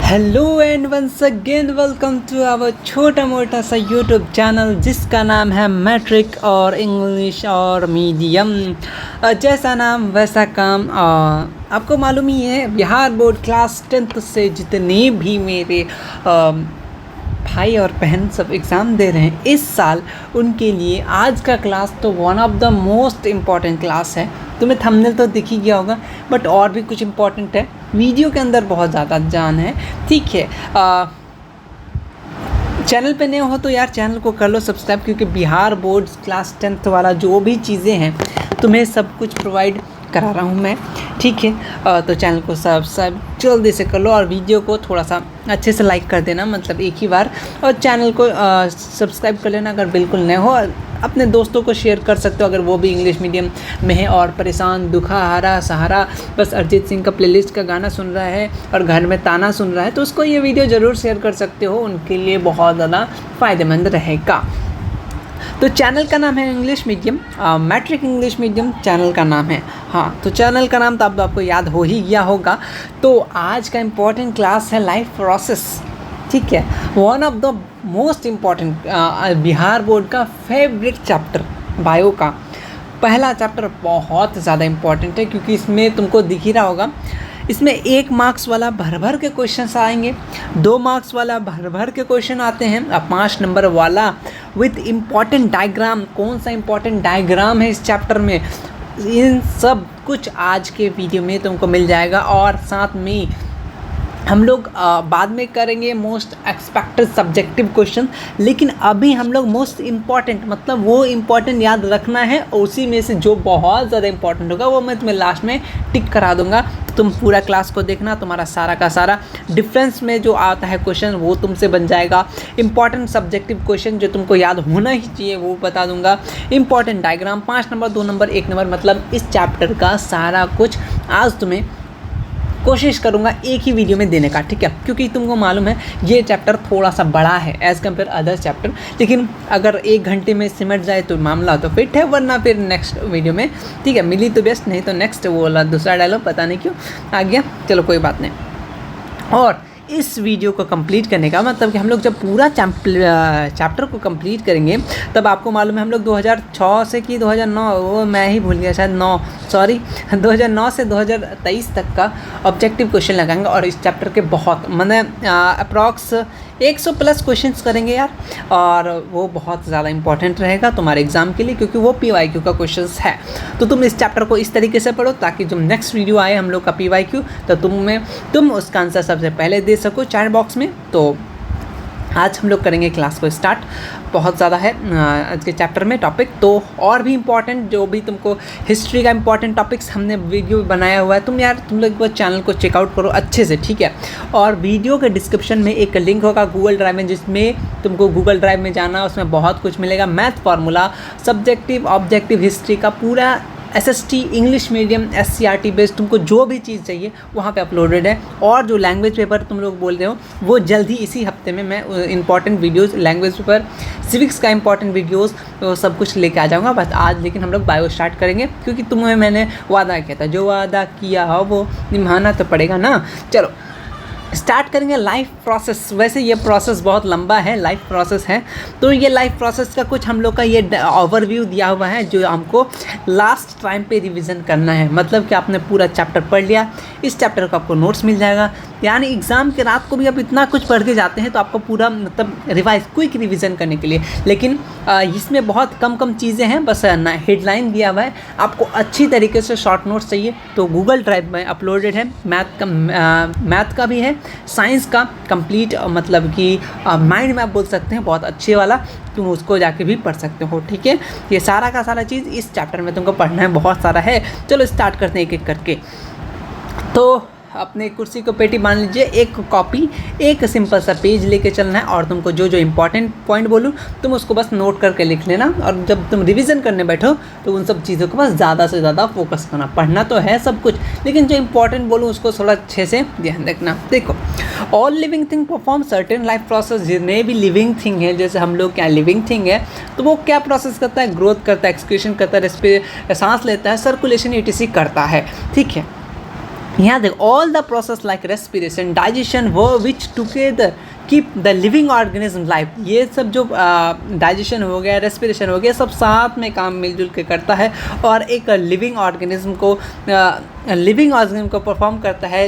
Hello and once again welcome to our छोटा मोटा सा यूट्यूब चैनल जिसका नाम है मैट्रिक और इंग्लिश और मीडियम। जैसा नाम वैसा काम। आपको मालूम ही है बिहार बोर्ड क्लास 10th से जितने भी मेरे भाई और बहन सब एग्ज़ाम दे रहे हैं इस साल, उनके लिए आज का क्लास तो one of the most important class है। तुम्हें थंबनेल तो दिख ही गया होगा, बट और भी कुछ इम्पॉर्टेंट है, वीडियो के अंदर बहुत ज़्यादा जान है। ठीक है, चैनल पे नए हो तो यार चैनल को कर लो सब्सक्राइब, क्योंकि बिहार बोर्ड क्लास 10th वाला जो भी चीज़ें हैं तुम्हें सब कुछ प्रोवाइड करा रहा हूँ मैं। ठीक है, तो चैनल को सब्सक्राइब जल्दी से कर लो और वीडियो को थोड़ा सा अच्छे से लाइक कर देना, मतलब एक ही बार, और चैनल को सब्सक्राइब कर लेना। अगर बिल्कुल नए हो अपने दोस्तों को शेयर कर सकते हो, अगर वो भी इंग्लिश मीडियम में है और परेशान, दुखा हारा सहारा, बस अरिजीत सिंह का प्लेलिस्ट का गाना सुन रहा है और घर में ताना सुन रहा है, तो उसको ये वीडियो ज़रूर शेयर कर सकते हो, उनके लिए बहुत ज़्यादा फ़ायदेमंद रहेगा। तो चैनल का नाम है English medium, matric English medium channel का नाम है। हाँ, तो चैनल का नाम तो अब आपको याद हो ही गया होगा। तो आज का इम्पोर्टेंट क्लास है लाइफ प्रोसेस। ठीक है, one of the most important Bihar board का फेवरेट चैप्टर बायो का पहला चैप्टर बहुत ज़्यादा इम्पॉर्टेंट है, क्योंकि इसमें तुमको दिख ही रहा होगा, इसमें 1 मार्क्स वाला भर भर के क्वेश्चंस आएंगे, 2 मार्क्स वाला भर भर के क्वेश्चन आते हैं, और 5 नंबर वाला विथ इम्पॉर्टेंट डायग्राम। कौन सा इम्पॉर्टेंट डायग्राम है इस चैप्टर में, इन सब कुछ आज के वीडियो में तुमको मिल जाएगा। और साथ में हम लोग बाद में करेंगे मोस्ट एक्सपेक्टेड सब्जेक्टिव क्वेश्चन, लेकिन अभी हम लोग मोस्ट इम्पॉर्टेंट, मतलब वो इम्पॉर्टेंट याद रखना है, और उसी में से जो बहुत ज़्यादा इम्पॉर्टेंट होगा वो मैं तुम्हें लास्ट में टिक करा दूंगा। तुम पूरा क्लास को देखना, तुम्हारा सारा का सारा डिफरेंस में जो आता है क्वेश्चन वो तुमसे बन जाएगा। इंपॉर्टेंट सब्जेक्टिव क्वेश्चन जो तुमको याद होना ही चाहिए वो बता दूंगा। Important diagram 5 number, 2 number, 1 number, मतलब इस चैप्टर का सारा कुछ आज तुम्हें कोशिश करूंगा एक ही वीडियो में देने का। ठीक है, क्योंकि तुमको मालूम है ये चैप्टर थोड़ा सा बड़ा है एज़ कम्पेयर अदर चैप्टर, लेकिन अगर 1 घंटे में सिमट जाए तो मामला तो फिट है, वरना फिर नेक्स्ट वीडियो में। ठीक है, मिली तो बेस्ट, नहीं तो नेक्स्ट वो वाला दूसरा डायलॉग पता नहीं क्यों आ गया, चलो कोई बात नहीं। और इस वीडियो को कंप्लीट करने का मतलब कि हम लोग जब पूरा चैप्टर को कंप्लीट करेंगे तब आपको मालूम है हम लोग 2006 से कि 2009, वो मैं ही भूल गया शायद 2009 से 2023 तक का ऑब्जेक्टिव क्वेश्चन लगाएंगे, और इस चैप्टर के बहुत अप्रॉक्स 100 प्लस क्वेश्चंस करेंगे यार, और वो बहुत ज़्यादा इंपॉर्टेंट रहेगा तुम्हारे एग्जाम के लिए, क्योंकि वो PYQ का क्वेश्चंस है। तो तुम इस चैप्टर को इस तरीके से पढ़ो ताकि जब नेक्स्ट वीडियो आए हम लोग का PYQ, तो तुम उसका आंसर सबसे पहले दे सको चैट बॉक्स में। तो आज हम लोग करेंगे क्लास को स्टार्ट। बहुत ज़्यादा है आज के चैप्टर में टॉपिक, तो और भी इम्पॉर्टेंट जो भी तुमको हिस्ट्री का इम्पॉर्टेंट टॉपिक्स हमने वीडियो बनाया हुआ है, तुम लोग वो चैनल को चेकआउट करो अच्छे से। ठीक है, और वीडियो के डिस्क्रिप्शन में एक लिंक होगा गूगल ड्राइव में, जिसमें तुमको गूगल ड्राइव में जाना, उसमें बहुत कुछ मिलेगा, math formula, subjective objective history का पूरा SST English medium SCRT based तुमको जो भी चीज़ चाहिए वहाँ पे अपलोडेड है। और जो लैंग्वेज पेपर तुम लोग बोल रहे हो वो जल्द ही इसी हफ्ते में मैं important videos, language paper, civics का इंपॉर्टेंट वीडियोस, तो सब कुछ लेके आ जाऊँगा। बस आज लेकिन हम लोग बायो स्टार्ट करेंगे, क्योंकि तुम्हें मैंने वादा किया था, जो वादा किया हो वो निभाना तो पड़ेगा ना। चलो स्टार्ट करेंगे लाइफ प्रोसेस। वैसे ये प्रोसेस बहुत लंबा है, लाइफ प्रोसेस है, तो ये लाइफ प्रोसेस का कुछ हम लोग का ये ओवरव्यू दिया हुआ है जो हमको लास्ट टाइम पे रिवीजन करना है। मतलब कि आपने पूरा चैप्टर पढ़ लिया, इस चैप्टर का आपको नोट्स मिल जाएगा, यानी एग्ज़ाम के रात को भी आप इतना कुछ पढ़ के जाते हैं तो आपको पूरा मतलब रिवाइज क्विक रिवीजन करने के लिए। लेकिन इसमें बहुत कम चीज़ें हैं, बस हेडलाइन दिया हुआ है। आपको अच्छी तरीके से शॉर्ट नोट्स चाहिए तो गूगल ड्राइव में अपलोडेड है, मैथ का भी है, साइंस का कंप्लीट, मतलब कि माइंड मैप बोल सकते हैं, बहुत अच्छे वाला, तुम उसको जाके भी पढ़ सकते हो। ठीक है, ये सारा का सारा चीज़ इस चैप्टर में तुमको पढ़ना है, बहुत सारा है। चलो स्टार्ट करते हैं एक एक करके। तो अपने कुर्सी को पेटी बांध लीजिए, एक कॉपी, एक सिंपल सा पेज लेके चलना है, और तुमको जो जो इंपॉर्टेंट पॉइंट बोलूँ तुम उसको बस नोट करके लिख लेना, और जब तुम रिवीजन करने बैठो तो उन सब चीज़ों को बस ज़्यादा से ज़्यादा फोकस करना। पढ़ना तो है सब कुछ, लेकिन जो इंपॉर्टेंट बोलूँ उसको थोड़ा अच्छे से ध्यान रखना। देखो, all living thing perform certain life process. जितने भी लिविंग थिंग है, जैसे हम लोग क्या लिविंग थिंग है, तो वो क्या प्रोसेस करता है, ग्रोथ करता है, एक्सक्रीशन करता है, सांस लेता है, सर्कुलेशन ETC करता है। ठीक है, यहाँ देख, all the process like respiration, digestion, वो which together keep the living organism life, ये सब जो डाइजेशन हो गया, रेस्पिरेशन हो गया, सब साथ में काम मिलजुल के करता है और एक लिविंग ऑर्गेनिज्म को परफॉर्म करता है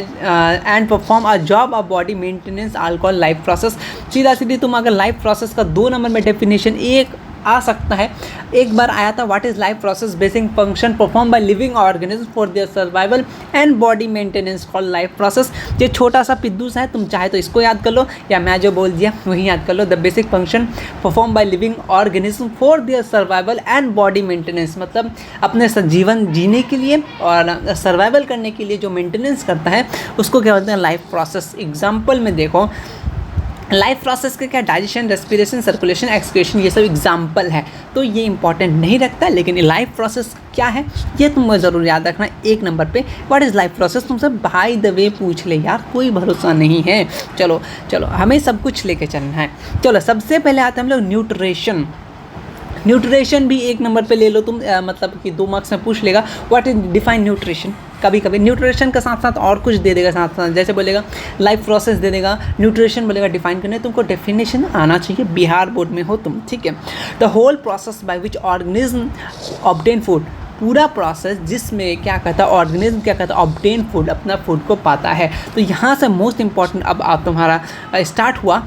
and perform a job of body maintenance alcohol life process. सीधा सीधी तुम अगर लाइफ प्रोसेस का 2 नंबर में डेफिनेशन एक आ सकता है, एक बार आया था, what is life process, basic function perform by living organism for their survival and body maintenance called life process. ये छोटा सा पिद्दू सा है, तुम चाहे तो इसको याद कर लो या मैं जो बोल दिया वही याद कर लो। The basic function perform by living organism for their survival and body maintenance, मतलब अपने जीवन जीने के लिए और सर्वाइवल करने के लिए जो मेंटेनेंस करता है उसको क्या बोलते हैं, लाइफ प्रोसेस। एग्जाम्पल में देखो, लाइफ प्रोसेस के क्या, डाइजेशन, रेस्पिरेशन, सर्कुलेशन, एक्सक्रीशन, ये सब एग्जाम्पल है, तो ये इंपॉर्टेंट नहीं रखता। लेकिन लाइफ प्रोसेस क्या है ये तुम ज़रूर याद रखना। 1 नंबर पे व्हाट इज़ लाइफ प्रोसेस तुमसे बाय द वे पूछ ले यार, कोई भरोसा नहीं है। चलो हमें सब कुछ लेके चलना है। चलो सबसे पहले आते हैं हम लोग न्यूट्रिशन। न्यूट्रिशन भी 1 नंबर पे ले लो तुम, मतलब कि 2 मार्क्स में पूछ लेगा व्हाट इज डिफाइन न्यूट्रिशन। कभी कभी न्यूट्रिशन के साथ साथ और कुछ दे देगा साथ साथ, जैसे बोलेगा लाइफ प्रोसेस दे देगा, न्यूट्रिशन बोलेगा डिफाइन करने, तुमको डेफिनेशन आना चाहिए, बिहार बोर्ड में हो तुम, ठीक है। The whole process by which organism obtain food, पूरा प्रोसेस जिसमें क्या कहता है ऑर्गेनिज्म क्या कहता है ऑब्टेन फूड, अपना फूड को पाता है। तो यहाँ से मोस्ट इंपॉर्टेंट अब आप तुम्हारा स्टार्ट हुआ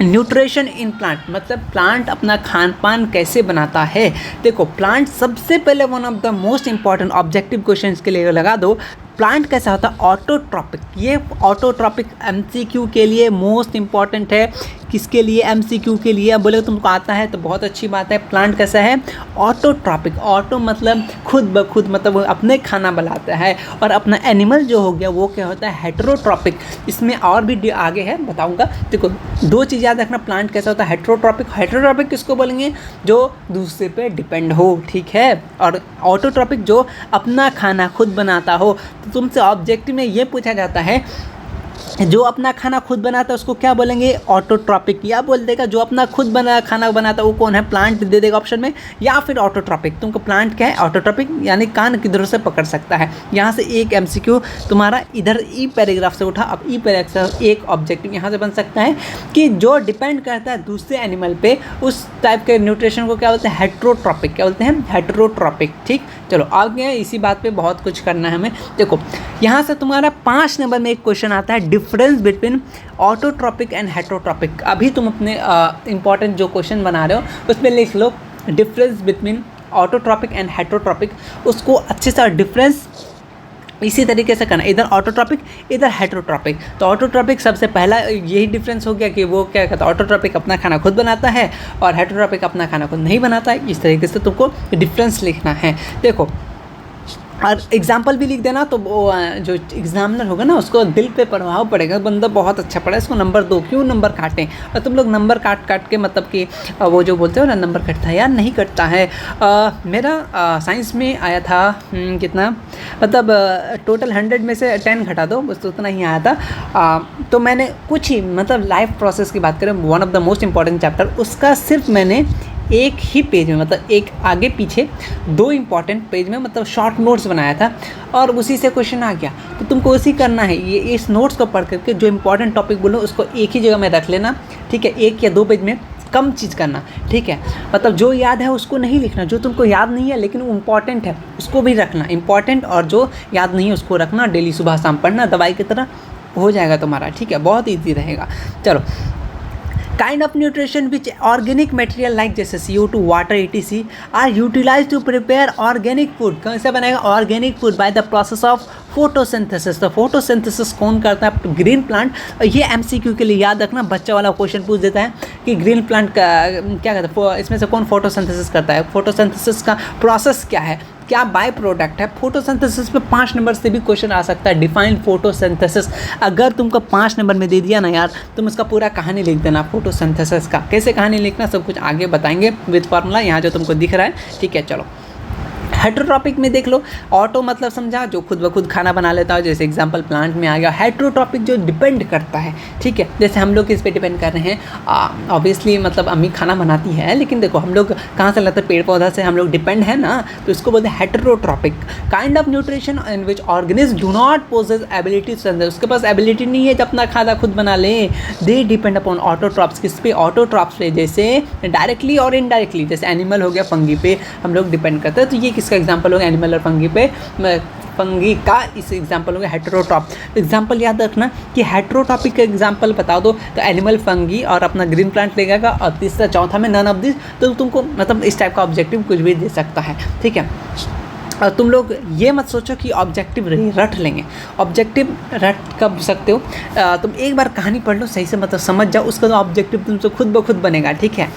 न्यूट्रिशन इन प्लांट, मतलब प्लांट अपना खान पान कैसे बनाता है। देखो प्लांट सबसे पहले one of the most important objective questions के लिए लगा दो, प्लांट कैसा होता है ऑटोट्रॉपिक। ये ऑटोट्रॉपिक MCQ के लिए मोस्ट इंपॉर्टेंट है। किसके लिए, MCQ के लिए। अब बोले तुमको आता है तो बहुत अच्छी बात है। प्लांट कैसा है ऑटोट्रॉपिक, ऑटो मतलब खुद ब खुद, मतलब वो अपने खाना बनाता है। और अपना एनिमल जो हो गया वो क्या होता है हेटेरोट्रॉपिक। इसमें और भी आगे है बताऊंगा। देखो 2 चीज़ याद रखना, प्लांट कैसा होता है हेटेरोट्रॉपिक। हेटेरोट्रॉपिक किसको बोलेंगे, जो दूसरे पे डिपेंड हो, ठीक है। और ऑटोट्रॉपिक जो अपना खाना खुद बनाता हो। तो तुमसे ऑब्जेक्टिव में ये पूछा जाता है जो अपना खाना खुद बनाता है उसको क्या बोलेंगे ऑटोट्रॉपिक, या बोल देगा जो अपना खुद खाना बनाता है वो कौन है, प्लांट दे देगा ऑप्शन में, या फिर ऑटोट्रॉपिक। तुमको प्लांट क्या है ऑटोट्रॉपिक, यानी कान किधर से पकड़ सकता है। यहाँ से एक MCQ तुम्हारा इधर ई पैराग्राफ से उठा। अब ई पैराग्राफ एक ऑब्जेक्टिव यहाँ से बन सकता है कि जो डिपेंड करता है दूसरे एनिमल पे, उस टाइप के न्यूट्रिशन को क्या बोलते हैं हेटेरोट्रॉपिक, क्या बोलते हैं हेटेरोट्रॉपिक, ठीक। चलो आगे इसी बात पे बहुत कुछ करना है हमें। देखो यहाँ से तुम्हारा 5 नंबर में एक क्वेश्चन आता है difference between autotrophic and heterotrophic. अभी तुम अपने इंपॉर्टेंट जो क्वेश्चन बना रहे हो उसमें लिख लो difference between autotrophic and heterotrophic. उसको अच्छे से डिफरेंस इसी तरीके से करना, इधर ऑटोट्रॉपिक इधर हेटेरोट्रॉपिक। तो ऑटोट्रॉपिक सबसे पहला यही डिफरेंस हो गया कि वो क्या कहता है ऑटोट्रॉपिक अपना खाना खुद बनाता है और हेटेरोट्रॉपिक अपना खाना खुद नहीं बनाता है। इस तरीके से तुमको डिफरेंस लिखना है। देखो और एग्जाम्पल भी लिख देना, तो वो जो एग्जामिनर होगा ना उसको दिल पे प्रभाव पड़ेगा, बंदा बहुत अच्छा पढ़ा इसको नंबर दो, क्यों नंबर काटें। और तुम लोग नंबर काट के मतलब कि वो जो बोलते हो ना नंबर कटता है, यार नहीं कटता है। मेरा साइंस में आया था कितना, मतलब टोटल 100 में से 10 घटा दो, बस तो उतना ही आया था। तो मैंने कुछ ही मतलब लाइफ प्रोसेस की बात करें, one of the most important chapter, उसका सिर्फ मैंने एक ही पेज में, मतलब एक आगे पीछे 2 इंपॉर्टेंट पेज में मतलब शॉर्ट नोट्स बनाया था और उसी से क्वेश्चन आ गया। तो तुमको उसी करना है, ये इस नोट्स को पढ़ करके जो इंपॉर्टेंट टॉपिक बोलो उसको एक ही जगह में रख लेना, ठीक है। 1 या 2 पेज में कम चीज़ करना, ठीक है। मतलब जो याद है उसको नहीं लिखना, जो तुमको याद नहीं है लेकिन वो इम्पॉर्टेंट है उसको भी रखना, इम्पॉर्टेंट और जो याद नहीं है उसको रखना। डेली सुबह शाम पढ़ना, दवाई की तरह हो जाएगा तुम्हारा, ठीक है, बहुत ईजी रहेगा। चलो kind of nutrition which organic material like जैसे CO2 water etc are utilized to prepare organic food। कैसे बनेगा organic food by the process of photosynthesis। तो photosynthesis कौन करता है, ग्रीन प्लांट। ये MCQ के लिए याद रखना, बच्चा वाला क्वेश्चन पूछ देता है कि ग्रीन प्लांट का क्या कहता है, इसमें से कौन फोटोसिंथेसिस करता है, फोटोसिंथेसिस का प्रोसेस क्या है, क्या बाय प्रोडक्ट है। फोटोसिंथेसिस पे 5 नंबर से भी क्वेश्चन आ सकता है, डिफाइन फोटोसिंथेसिस। अगर तुमको 5 नंबर में दे दिया ना यार, तुम इसका पूरा कहानी लिख देना फोटोसिंथेसिस का। कैसे कहानी लिखना सब कुछ आगे बताएंगे विद फार्मूला, यहाँ जो तुमको दिख रहा है, ठीक है। चलो हेट्रोट्रॉपिक में देख लो, ऑटो मतलब समझा जो खुद ब खुद खाना बना लेता हो, जैसे एग्जांपल प्लांट में आ गया। हेट्रोट्रॉपिक जो डिपेंड करता है, ठीक है, जैसे हम लोग किस पे डिपेंड कर रहे हैं, ऑब्वियसली मतलब अम्मी खाना बनाती है, लेकिन देखो हम लोग कहाँ से लाते हैं, पेड़ पौधा से हम लोग डिपेंड है ना, तो इसको बोलते हैं heterotrophic. Kind of nutrition in which organism do not possess ability, उसके पास एबिलिटी नहीं है जब अपना खाना खुद बना ले। दे डिपेंड अपॉन ऑटोट्रॉप्स, किस पे, ऑटोट्रॉप्स पे, जैसे डायरेक्टली और इनडायरेक्टली, जैसे एनिमल हो गया, फंगी पे हम लोग डिपेंड करते हैं। तो ये किसका एग्जाम्पल हो गया, एनिमल और फंगी पे, फंगी का इस एग्जाम्पल हो गया हेट्रोट्रॉप। एग्जाम्पल याद रखना कि हेट्रोट्रॉपिक का एग्जाम्पल बता दो तो एनिमल, फंगी और अपना ग्रीन प्लांट लगेगा, और तीसरा चौथा में नन ऑफ दिस, तो तुमको मतलब इस टाइप का ऑब्जेक्टिव कुछ भी दे सकता है, ठीक है। और तुम लोग ये मत सोचो कि ऑब्जेक्टिव रट लेंगे, ऑब्जेक्टिव रट कब सकते हो, तुम एक बार कहानी पढ़ लो सही से, मतलब समझ जाओ, उसका ऑब्जेक्टिव तुमसे खुद ब खुद बनेगा, ठीक है।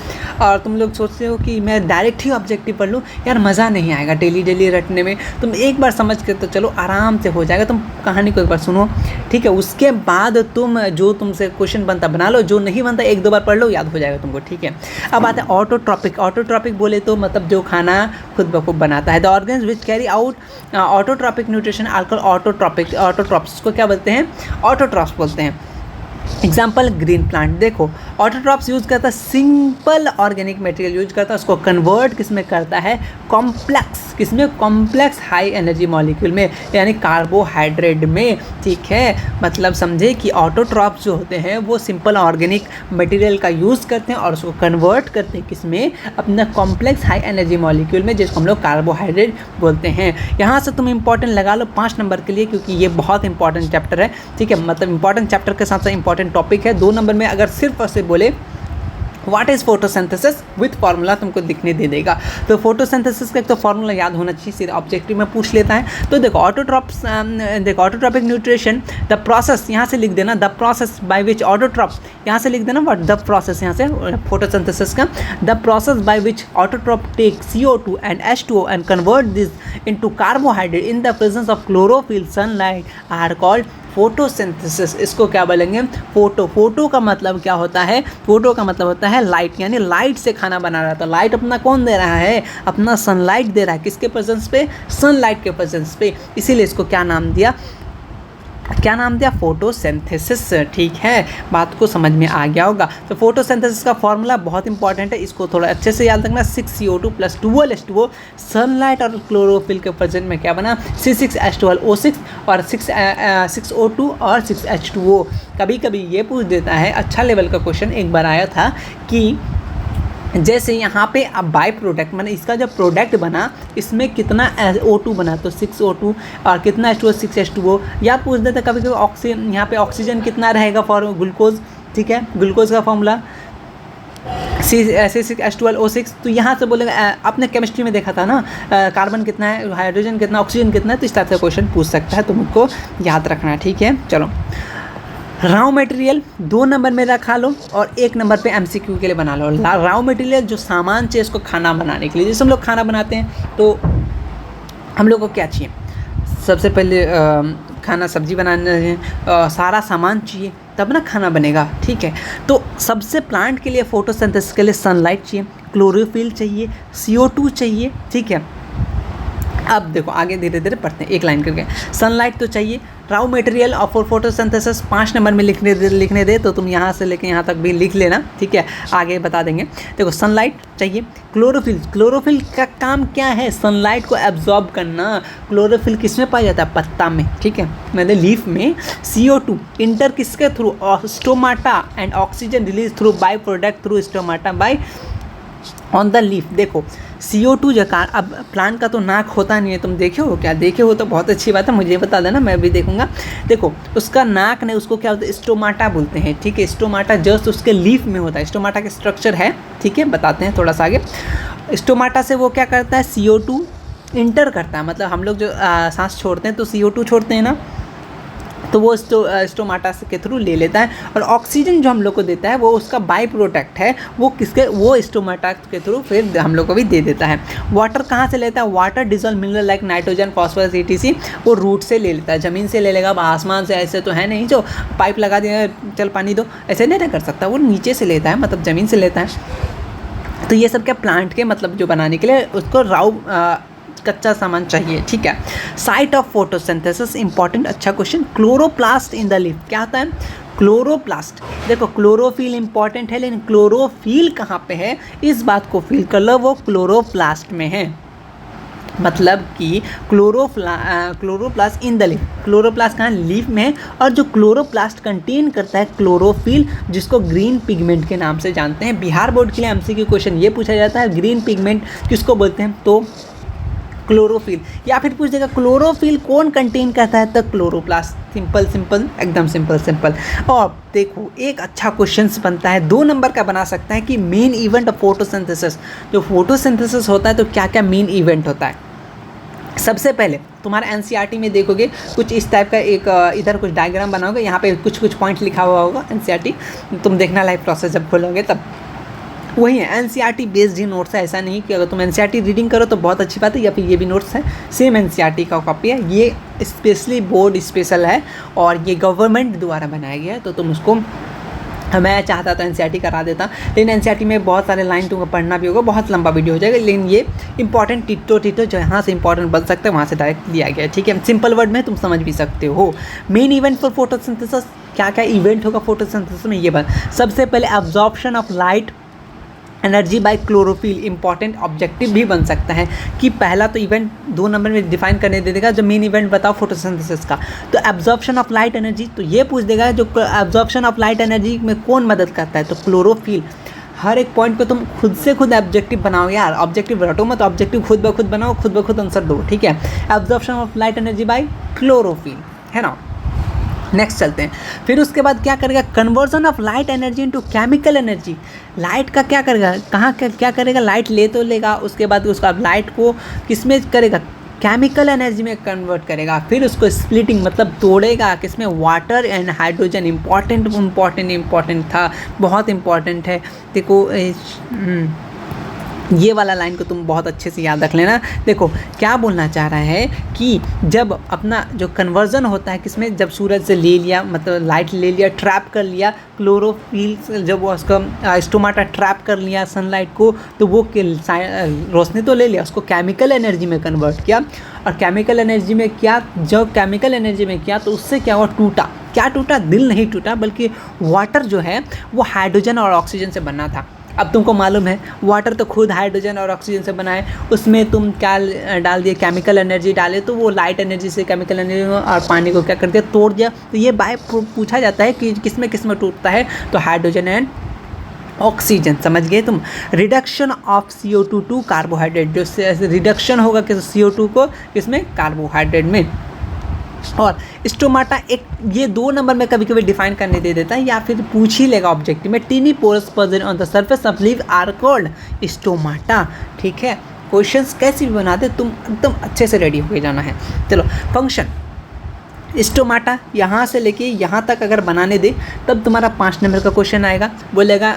और तुम लोग सोचते हो कि मैं डायरेक्ट ही ऑब्जेक्टिव पढ़ लूँ, यार मज़ा नहीं आएगा डेली डेली रटने में। तुम एक बार समझ के तो चलो, आराम से हो जाएगा। तुम कहानी को एक बार सुनो, ठीक है, उसके बाद तुम जो तुमसे क्वेश्चन बनता बना लो, जो नहीं बनता एक दो बार पढ़ लो, याद हो जाएगा तुमको, ठीक है। अब आता है ऑटोट्रॉपिक। ऑटोट्रॉपिक बोले तो मतलब जो खाना खुद ब खुद बनाता है। The organs which carry out autotrophic nutrition are called autotrophic. Autotrophs को क्या बोलते हैं, ऑटोट्रॉप्स बोलते हैं। एग्जाम्पल ग्रीन प्लांट, देखो ऑटोट्रॉप्स यूज़ करता है सिंपल ऑर्गेनिक मटेरियल यूज करता है, उसको कन्वर्ट किस में करता है, कॉम्प्लेक्स, किस में, कॉम्प्लेक्स हाई एनर्जी मॉलिक्यूल में, यानी कार्बोहाइड्रेट में, ठीक है। मतलब समझे कि ऑटोट्रॉप्स जो होते हैं वो सिंपल ऑर्गेनिक मटेरियल का यूज़ करते हैं और उसको कन्वर्ट करते हैं किस में, अपना कॉम्प्लेक्स हाई एनर्जी मॉलिक्यूल में, जिसको हम लोग कार्बोहाइड्रेट बोलते हैं। यहाँ से तुम इंपॉर्टेंट लगा लो 5 नंबर के लिए, क्योंकि ये बहुत इंपॉर्टेंट चैप्टर है, ठीक है। मतलब इंपॉर्टेंट चैप्टर के साथ साथ इंपॉर्टेंट टॉपिक है। 2 नंबर में अगर सिर्फ और सिर्फ बोले what is photosynthesis with formula तुमको लिखने दे देगा। तो फोटोसिंथेसिस का एक तो फार्मूला याद होना चाहिए, सिर्फ ऑब्जेक्टिव में पूछ लेता है। तो देखो ऑटोट्रॉप्स, देखो ऑटोट्रॉपिक न्यूट्रिशन, द प्रोसेस, यहाँ से लिख देना the process by which autotrophs, यहाँ से लिख देना व्हाट द प्रोसेस, यहाँ से फोटोसिंथेसिस का, the process by which autotroph take CO2 and H2O and convert this into carbohydrate in the presence of chlorophyll sunlight are called photosynthesis. इसको क्या बोलेंगे, फोटो का मतलब क्या होता है, फोटो का मतलब होता है लाइट, यानी लाइट से खाना बना रहा था। लाइट अपना कौन दे रहा है, अपना सनलाइट दे रहा है, किसके प्रेजेंस पे, सनलाइट के प्रेजेंस पे, इसीलिए इसको क्या नाम दिया, फोटोसिंथेसिस, ठीक है। बात को समझ में आ गया होगा। तो फोटोसिंथेसिस का फॉर्मूला बहुत इंपॉर्टेंट है, इसको थोड़ा अच्छे से याद रखना। 6CO2 + 12H2O, सनलाइट और क्लोरोफिल के प्रेजेंट में क्या बना, C6H12O6 और 6O2 और 6H2O। कभी कभी ये पूछ देता है, अच्छा लेवल का क्वेश्चन एक बार आया था कि जैसे यहाँ पे अब बाई प्रोडक्ट, मैंने इसका जब प्रोडक्ट बना इसमें कितना O2 बना, तो 6O2 और कितना H2O, 6H2O। या पूछ देते कभी कभी ऑक्सीजन, यहाँ पे ऑक्सीजन कितना रहेगा फॉर ग्लूकोज, ठीक है, ग्लूकोज का फॉर्मूला C6H12O6। तो यहाँ से बोलेगा, आपने केमिस्ट्री में देखा था ना, कार्बन कितना है, हाइड्रोजन कितना, ऑक्सीजन कितना है, तो इस तरह से क्वेश्चन पूछ सकता है, तुमको याद रखना, ठीक है। चलो रॉ मटेरियल 2 नंबर में रखा लो और 1 नंबर पे MCQ के लिए बना लो। रॉ मटेरियल जो सामान चाहिए इसको खाना बनाने के लिए, जैसे हम लोग खाना बनाते हैं तो हम लोग को क्या चाहिए, सबसे पहले खाना सब्जी बनाने सारा सामान चाहिए तब ना खाना बनेगा, ठीक है। तो सबसे प्लांट के लिए फोटोसिंथेसिस के लिए सनलाइट चाहिए, क्लोरोफिल चाहिए, CO2 चाहिए, ठीक है। अब देखो आगे धीरे धीरे पढ़ते हैं एक लाइन करके। सनलाइट तो चाहिए, रॉ मटेरियल और फॉर फोटोसिंथेसिस 5 नंबर में लिखने दे तो तुम यहाँ से लेके यहाँ तक भी लिख लेना, ठीक है, आगे बता देंगे। देखो सनलाइट चाहिए, क्लोरोफिल का काम क्या है, सनलाइट को एब्जॉर्ब करना। क्लोरोफिल किस में पाया जाता है, पत्ता में, ठीक है, मतलब लीफ में। CO2 इंटर किसके through, stomata, and oxygen release through by product through stomata by on the leaf. देखो CO2 जो का, अब प्लांट का तो नाक होता नहीं है, तुम देखे हो क्या, देखे हो तो बहुत अच्छी बात है, मुझे बता देना, मैं भी देखूंगा। देखो उसका नाक नहीं, उसको क्या बोलते हैं, स्टोमाटा बोलते हैं, ठीक है। स्टोमाटा जस्ट उसके लीफ में होता है, स्टोमाटा का स्ट्रक्चर है, ठीक है, बताते हैं थोड़ा सा आगे। स्टोमाटा से वो क्या करता है, CO2 इंटर करता है, मतलब हम लोग जो सांस छोड़ते हैं तो CO2 छोड़ते हैं ना, तो वो स्टोमाटा के थ्रू ले लेता है। और ऑक्सीजन जो हम लोग को देता है वो उसका बाई प्रोडक्ट है, वो किसके, वो स्टोमाटा के थ्रू फिर हम लोग को भी दे देता है। वाटर कहाँ से लेता है, water dissolve mineral like nitrogen, phosphorus, ETC, वो रूट से ले लेता है, ज़मीन से ले लेगा, आसमान से ऐसे तो है नहीं जो पाइप लगा दिया चल पानी दो, ऐसे नहीं कर सकता, वो नीचे से लेता है, मतलब ज़मीन से लेता है। तो ये सब क्या प्लांट के मतलब जो बनाने के लिए उसको कच्चा सामान चाहिए, ठीक है। साइट ऑफ फोटोसिंथेसिस इंपॉर्टेंट, अच्छा question. Chloroplast in the leaf, क्या होता है क्लोरोप्लास्ट। देखो क्लोरोफिल इंपॉर्टेंट है, लेकिन क्लोरोफिल कहाँ पे है इस बात को फील कर लो, वो क्लोरोप्लास्ट में है। मतलब कि chloroplast in the leaf, chloroplast कहाँ लीफ में है, और जो क्लोरोप्लास्ट कंटेन करता है क्लोरोफिल, जिसको ग्रीन पिगमेंट के नाम से जानते हैं। बिहार बोर्ड के लिए एमसीक्यू क्वेश्चन ये पूछा जाता है, ग्रीन पिगमेंट किसको बोलते हैं, तो क्लोरोफिल। या फिर पूछ देगा क्लोरोफिल कौन कंटेन करता है, तो क्लोरोप्लास्ट। सिंपल सिंपल, एकदम सिंपल सिंपल। और देखो एक अच्छा क्वेश्चन बनता है 2 नंबर का बना सकता है कि मेन इवेंट ऑफ फोटोसिंथेसिस, जो फोटोसिंथेसिस होता है तो क्या क्या मेन इवेंट होता है। सबसे पहले तुम्हारा एनसीईआरटी में देखोगे कुछ इस टाइप का एक इधर कुछ डायग्राम बना होगा, यहाँ पे कुछ कुछ पॉइंट लिखा हुआ होगा एनसीईआरटी, तुम देखना लाइव प्रोसेस जब खोलोगे तब। वही है एनसीईआरटी बेस्ड ही नोट्स है, ऐसा नहीं कि अगर तुम एनसीईआरटी रीडिंग करो तो बहुत अच्छी बात है, या फिर ये भी नोट्स है, सेम एनसीईआरटी का कॉपी है। ये स्पेशली बोर्ड स्पेशल है और ये गवर्नमेंट द्वारा बनाया गया है, तो तुम उसको, मैं चाहता था एनसीईआरटी करा देता, लेकिन एनसीईआरटी में बहुत सारे लाइन तुमको पढ़ना भी होगा, बहुत लंबा वीडियो हो जाएगा। लेकिन ये इंपॉर्टेंट टिटो जहाँ से इंपॉर्टेंट बन सकता है वहाँ से डायरेक्ट लिया गया है, ठीक है। सिंपल वर्ड में तुम समझ भी सकते हो। मेन इवेंट फॉर फोटोसिंथेसिस, क्या क्या इवेंट होगा फोटोसिंथेसिस में, ये बात। सबसे पहले absorption of light energy by chlorophyll, important objective भी बन सकता है कि पहला तो इवेंट 2 नंबर में डिफाइन करने दे देगा, जो मेन इवेंट बताओ फोटोसिंथेसिस का, तो एब्जॉर्प्शन ऑफ लाइट एनर्जी, तो ये पूछ देगा जो एब्जॉर्प्शन ऑफ लाइट एनर्जी में कौन मदद करता है, तो क्लोरोफिल। हर एक पॉइंट को तुम खुद से खुद ऑब्जेक्टिव बनाओ यार, ऑब्जेक्टिव रटो मत, ऑब्जेक्टिव खुद ब खुद बनाओ, खुद ब खुद आंसर दो, ठीक है। Absorption of light energy by chlorophyll, है ना। नेक्स्ट चलते हैं, फिर उसके बाद क्या करेगा, conversion of light energy into chemical energy. Light का क्या करेगा, कहाँ क्या करेगा, लाइट ले तो लेगा, उसके बाद उसका लाइट को किस में करेगा, केमिकल एनर्जी में कन्वर्ट करेगा। फिर उसको स्प्लिटिंग मतलब तोड़ेगा, किसमें, वाटर एंड हाइड्रोजन। इंपॉर्टेंट था, बहुत इंपॉर्टेंट है। देखो ये वाला लाइन को तुम बहुत अच्छे से याद रख लेना। देखो क्या बोलना चाह रहा है कि जब अपना जो कन्वर्जन होता है किसमें, जब सूरज से ले लिया, मतलब लाइट ले लिया, ट्रैप कर लिया क्लोरोफिल, जब वो उसका स्टोमाटा ट्रैप कर लिया सनलाइट को, तो वो रोशनी तो ले लिया, उसको केमिकल एनर्जी में कन्वर्ट किया। और केमिकल एनर्जी में क्या, जब केमिकल एनर्जी में किया तो उससे क्या हुआ, टूटा। क्या टूटा, दिल नहीं टूटा, बल्कि वाटर जो है वो हाइड्रोजन और ऑक्सीजन से बना था। अब तुमको मालूम है वाटर तो खुद हाइड्रोजन और ऑक्सीजन से बना है, उसमें तुम क्या डाल दिए, केमिकल एनर्जी डाले, तो वो लाइट एनर्जी से केमिकल एनर्जी और पानी को क्या कर दिया, तोड़ दिया। तो ये बाय पूछा जाता है कि किस में टूटता है, तो हाइड्रोजन एंड ऑक्सीजन, समझ गए तुम। Reduction of CO2 to carbohydrate, जो रिडक्शन होगा कि CO2 को किसमें, कार्बोहाइड्रेट में। और स्टोमाटा एक, ये 2 नंबर में कभी कभी डिफाइन करने दे देता है, या फिर पूछ ही लेगा ऑब्जेक्टिव में। Tiny pores present on the surface of leaf are called stomata, ठीक है। क्वेश्चंस कैसे भी बना दे, तुम एकदम अच्छे से रेडी होके जाना है। चलो फंक्शन, स्टोमाटा यहाँ से लेके यहाँ तक अगर बनाने दे तब तुम्हारा 5 नंबर का क्वेश्चन आएगा। बोलेगा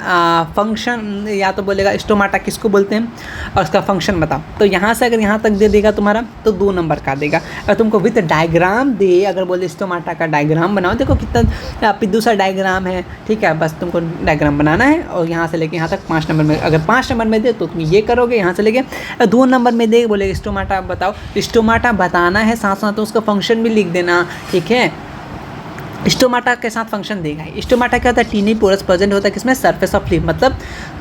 फंक्शन, या तो बोलेगा स्टोमाटा किसको बोलते हैं और उसका फंक्शन बताओ। तो यहाँ से अगर यहाँ तक दे देगा तुम्हारा तो 2 नंबर का देगा। अगर तुमको विद डायग्राम दे, अगर बोले स्टोमाटा का डायग्राम बनाओ, देखो कितना पिद्दू सा डायग्राम है, ठीक है, बस तुमको डायग्राम बनाना है। और यहाँ से लेके यहाँ तक 5 नंबर में, अगर 5 नंबर में दे तो तुम ये करोगे। यहाँ से लेके 2 नंबर में दे, बोले स्टोमाटा बताओ, स्टोमाटा बताना है, साथ साथ उसका फंक्शन भी लिख देना, ठीक है। स्टोमाटा के साथ फंक्शन देगा। स्टोमाटा क्या होता है, टीनी पोरस प्रेजेंट होता है किसमें, सरफेस ऑफ लीफ, मतलब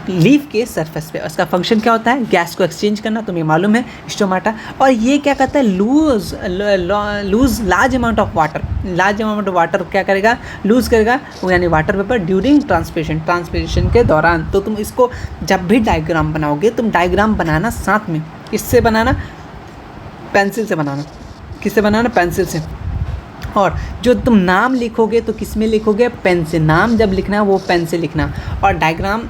लीफ के सरफेस पे। उसका फंक्शन क्या होता है, गैस को एक्सचेंज करना, तुम्हें मालूम है स्टोमाटा। और ये क्या करता है, lose large amount of water, large amount of water क्या करेगा, लूज करेगा, यानी वाटर वेपर ड्यूरिंग ट्रांसपिरेशन के दौरान। तो तुम इसको जब भी डायग्राम बनाओगे, तुम डायग्राम बनाना साथ में किससे बनाना, पेंसिल से बनाना। किससे बनाना, पेंसिल से। और जो तुम नाम लिखोगे तो किस में लिखोगे, पेन से। नाम जब लिखना है वो पेन से लिखना। और डायग्राम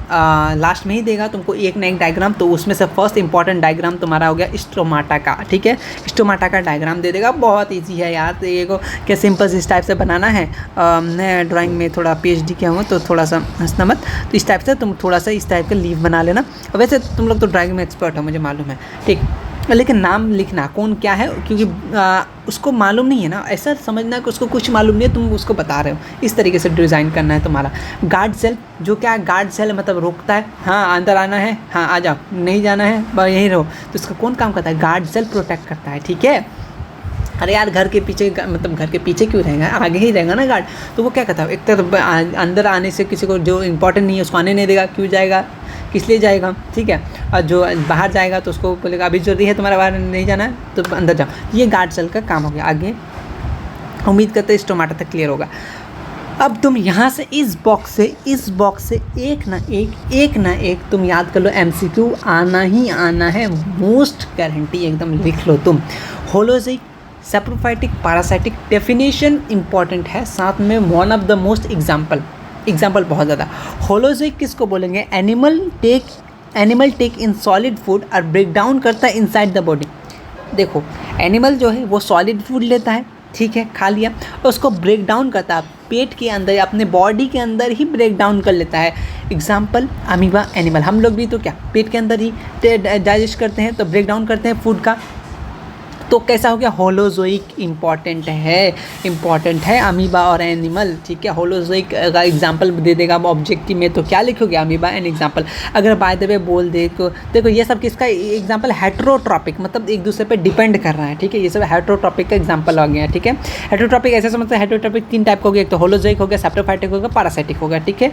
लास्ट में ही देगा तुमको एक ना एक डायग्राम, तो उसमें से फर्स्ट इंपॉर्टेंट डायग्राम तुम्हारा हो गया स्टोमाटा का, ठीक है। स्टोमाटा का डायग्राम दे देगा, बहुत ईजी है यार। तो ये को क्या सिंपल इस टाइप से बनाना है। मैं ड्राइंग में थोड़ा PhD किया हूँ तो थोड़ा सा हंसना मत, तो इस टाइप से तुम थोड़ा सा इस टाइप का लीफ बना लेना। वैसे तुम लोग तो ड्राइंग में एक्सपर्ट हो, मुझे मालूम है, ठीक। लेकिन नाम लिखना कौन क्या है, क्योंकि उसको मालूम नहीं है ना, ऐसा समझना कि उसको कुछ मालूम नहीं है, तुम उसको बता रहे हो, इस तरीके से डिज़ाइन करना है तुम्हारा। गार्ड सेल, जो क्या है, गार्ड सेल मतलब रोकता है, हाँ अंदर आना है, हाँ आ जाओ, नहीं जाना है बस यहीं रहो, तो इसका कौन काम करता है, गार्ड सेल प्रोटेक्ट करता है, ठीक है। अरे यार घर के पीछे, मतलब घर के पीछे क्यों रहेगा, आगे ही रहेगा ना गार्ड, तो वो क्या करता है, एक तरफ अंदर आने से किसी को जो इंपॉर्टेंट नहीं है उसको आने नहीं देगा, क्यों जाएगा, किस लिए जाएगा, ठीक है। और जो बाहर जाएगा तो उसको बोलेगा अभी जरूरी है तुम्हारा बाहर नहीं जाना है तो अंदर जाओ, ये गार्ड सेल का काम हो गया। आगे उम्मीद करते हैं इस टमाटर तक क्लियर होगा। अब तुम यहाँ से इस बॉक्स से एक ना एक तुम याद कर लो, MCQ आना ही आना है, मोस्ट गारंटी, एकदम लिख लो तुम। Holozoic, saprophytic, parasitic, definition important है, साथ में one of the most example बहुत ज़्यादा। होलोजिक किसको बोलेंगे, animal take in solid food और ब्रेक डाउन करता है इनसाइड द बॉडी। देखो एनिमल जो है वो सॉलिड फूड लेता है, ठीक है, खा लिया, उसको ब्रेक डाउन करता है पेट के अंदर, अपने बॉडी के अंदर ही ब्रेक डाउन कर लेता है। एग्जाम्पल अमीबा एनिमल, हम लोग भी तो क्या पेट के अंदर ही डाइजेस्ट करते हैं, तो ब्रेक डाउन करते हैं फूड का, तो कैसा हो गया, होलोजोइक इंपॉर्टेंट है अमीबा और एनिमल, ठीक है। होलोजोइक का एग्जांपल दे देगा ऑब्जेक्टिव में, तो क्या लिखोगे, अमीबा एंड एग्जांपल। अगर बाय द वे बोल दे तो देखो ये सब किसका एग्जांपल, हेटेरोट्रॉपिक, मतलब एक दूसरे पे डिपेंड कर रहा है, ठीक है, ये सब हेटेरोट्रॉपिक का एग्जांपल आ गया, ठीक है। हेटेरोट्रॉपिक ऐसे समझते हैं, हेटेरोट्रॉपिक 3 टाइप का हो गया, एक तो होलोजोइक हो गया, सैप्रोफाइटिक हो गया, पैरासाइटिक हो गया, ठीक है।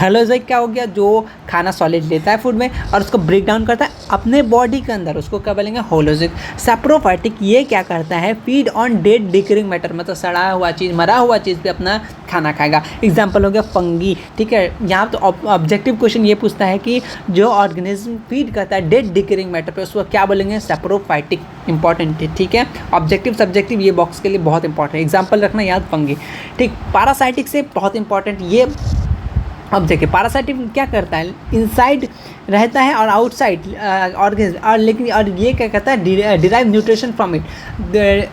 होलोजोइक क्या हो गया, जो खाना सॉलिड लेता है फूड में और उसको ब्रेक डाउन करता है अपने बॉडी के अंदर, उसको क्या बोलेंगे, होलोजोइक। सैप्रोफाइटिक ये क्या करता है, फीड ऑन डेड डिकरिंग मैटर, मतलब सड़ा हुआ चीज़, मरा हुआ चीज़ पे अपना खाना खाएगा। एग्जाम्पल हो गया फंगी, ठीक है। यहाँ तो ऑब्जेक्टिव क्वेश्चन ये पूछता है कि जो ऑर्गेनिज्म फीड करता है डेड डिकरिंग मैटर पे, उसको क्या बोलेंगे, सैप्रोफाइटिक, इंपॉर्टेंट है, ठीक है। ऑब्जेक्टिव सब्जेक्टिव ये बॉक्स के लिए बहुत इंपॉर्टेंट है, एग्जाम्पल रखना याद, फंगी, ठीक। पैरासाइटिक से बहुत इंपॉर्टेंट ये ऑब्जेक्ट है। पैरासाइटिक क्या करता है, इनसाइड रहता है और आउटसाइड ऑर्गेनिज्म, और लेकिन और ये क्या करता है, डिराइव न्यूट्रिशन फ्रॉम इट,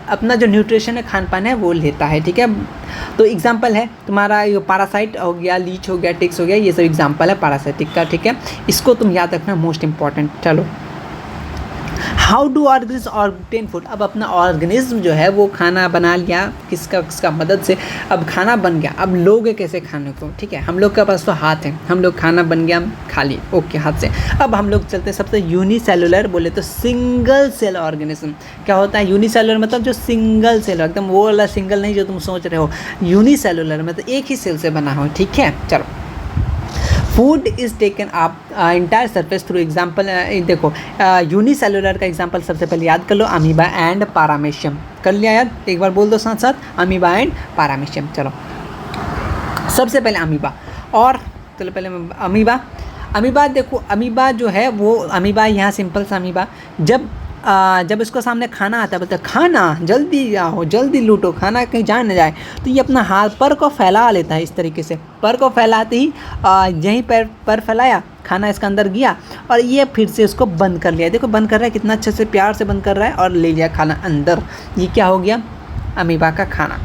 अपना जो न्यूट्रिशन है, खान पान है वो लेता है, ठीक है। तो एग्जांपल है तुम्हारा ये पैरासाइट हो गया, लीच हो गया, टिक्स हो गया, ये सब एग्जांपल है पैरासाइटिक का, ठीक है। इसको तुम याद रखना, मोस्ट इंपॉर्टेंट। चलो, how do organism obtain food, अब अपना ऑर्गेनिज्म जो है वो खाना बना लिया, किसका मदद से, अब खाना बन गया, अब लोगे कैसे खाने को, ठीक है। हम लोग के पास तो हाथ है, हम लोग खाना बन गया खा लिए, ओके, हाथ से। अब हम लोग चलते हैं सबसे यूनिसेलुलर, बोले तो सिंगल सेल ऑर्गेनिज्म। क्या होता है यूनिसेलुलर, मतलब जो सिंगल सेल, एकदम वो वाला सिंगल नहीं जो तुम सोच रहे हो, यूनिसेलुलर मतलब एक ही सेल से बना हो, ठीक है। चलो, फूड इज़ टेकन आप इंटायर सरफेस थ्रू, एग्जाम्पल देखो यूनिसेलुलर का एग्जाम्पल सबसे पहले याद कर लो, अमीबा एंड पैरामीशियम, कर लिया याद, एक बार बोल दो साथ साथ, अमीबा एंड पैरामीशियम। चलो, सबसे पहले अमीबा, और चलो पहले अमीबा देखो, अमीबा जो है वो अमीबा, यहाँ सिंपल सा अमीबा, जब इसको सामने खाना आता है, बोलते खाना जल्दी आओ, जल्दी लूटो, खाना कहीं जान न जाए, तो ये अपना हाथ पर को फैला लेता है इस तरीके से, पर को फैलाते ही यहीं पर फैलाया, खाना इसका अंदर गया और ये फिर से इसको बंद कर लिया। देखो बंद कर रहा है, कितना अच्छे से प्यार से बंद कर रहा है और ले लिया खाना अंदर। ये क्या हो गया, अमीबा का खाना।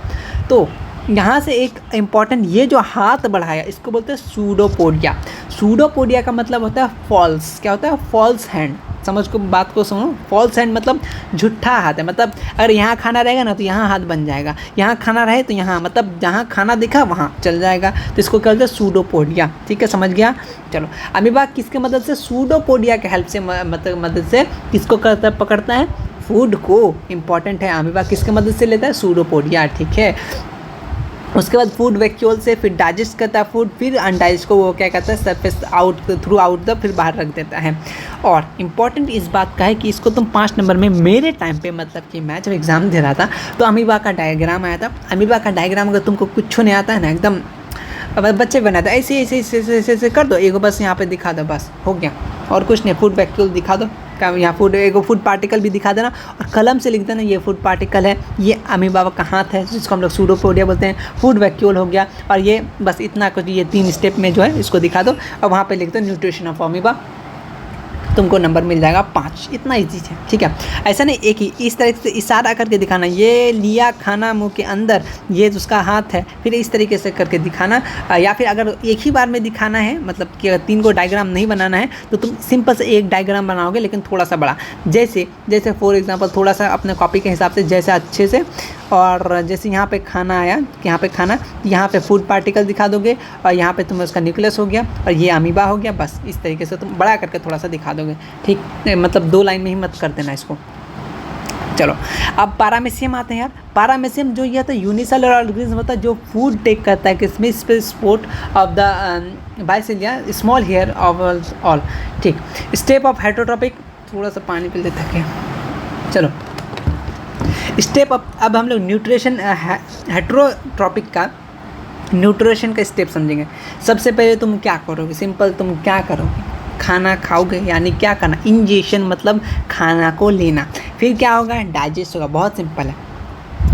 तो यहाँ से एक इम्पॉर्टेंट, ये जो हाथ बढ़ाया इसको बोलते हैं सूडोपोडिया। सूडोपोडिया का मतलब होता है फॉल्स, क्या होता है, फॉल्स हैंड। समझ को बात को सुनो, फॉल्स हैंड मतलब झूठा हाथ है, मतलब अगर यहाँ खाना रहेगा ना तो यहाँ हाथ बन जाएगा, यहाँ खाना रहे तो यहाँ, मतलब जहाँ खाना दिखा वहाँ चल जाएगा, तो इसको कहते हैं सूडोपोडिया, ठीक है, समझ गया। चलो, अमीबा किसके मदद से, सूडोपोडिया के हेल्प से, मदद से किसको करता पकड़ता है, फूड को, इंपॉर्टेंट है। अमीबा किसके मदद से लेता है, सूडोपोडिया, ठीक है। उसके बाद फूड वैक्यूल से फिर डाइजेस्ट करता है फूड, फिर अनडाइजेस्ट को वो क्या कहता है, surface out through out the, फिर बाहर रख देता है। और इम्पॉर्टेंट इस बात का है कि इसको तुम 5 नंबर में, मेरे टाइम पे मतलब कि मैं जब एग्ज़ाम दे रहा था तो अमीबा का डायग्राम आया था। अमीबा का डायग्राम अगर तुमको कुछ नहीं आता है ना, एकदम बच्चे बनाते ऐसे ऐसे कर दो, एगो बस यहाँ पे दिखा दो, बस हो गया, और कुछ नहीं। फूड वैक्यूल दिखा दो, यहाँ फूड पार्टिकल भी दिखा देना और कलम से लिख देना, ये फूड पार्टिकल है, ये अमीबा का हाथ है जिसको हम लोग सूडोपोडिया बोलते हैं, फूड वैक्यूल हो गया, और ये बस इतना कुछ, ये 3 स्टेप में जो है इसको दिखा दो और वहाँ पे लिख दो न्यूट्रिशन ऑफ अमीबा। तुमको नंबर मिल जाएगा 5। इतना ईजी है, ठीक है। ऐसा नहीं एक ही इस तरह से इशारा करके दिखाना, ये लिया खाना मुंह के अंदर, ये उसका हाथ है, फिर इस तरीके से करके दिखाना। या फिर अगर एक ही बार में दिखाना है, मतलब कि अगर 3 को डायग्राम नहीं बनाना है तो तुम सिंपल से एक डायग्राम बनाओगे लेकिन थोड़ा सा बड़ा। जैसे फॉर एग्जांपल थोड़ा सा अपने कॉपी के हिसाब से जैसे अच्छे से, और जैसे यहाँ पे खाना आया, यहाँ पे खाना, यहाँ पे फूड पार्टिकल दिखा दोगे, और यहाँ पे तुम्हें उसका न्यूक्लियस हो गया और ये अमीबा हो गया। बस इस तरीके से तुम बड़ा करके थोड़ा सा दिखा दोगे, ठीक। मतलब 2 लाइन में ही मत कर देना इसको। चलो अब पारामेसियम आते हैं यार। पारामेसियम जो ये तो यूनिसेलुलर ऑर्गेनिज्म होता है जो फूड टेक करता है, किसमें स्पोर्ट ऑफ द बाइसिलिया स्मॉल हेयर ऑफ ऑल, ठीक। स्टेप ऑफ हेटरोट्रॉपिक, थोड़ा सा पानी पी लेते हैं। चलो स्टेप अब हम लोग न्यूट्रिशन हेटरोट्रॉपिक का न्यूट्रिशन का स्टेप समझेंगे। सबसे पहले तुम क्या करोगे, सिंपल तुम क्या करोगे, खाना खाओगे, यानी क्या करना, इंजेशन मतलब खाना को लेना। फिर क्या होगा, डाइजेस्ट होगा, बहुत सिंपल है।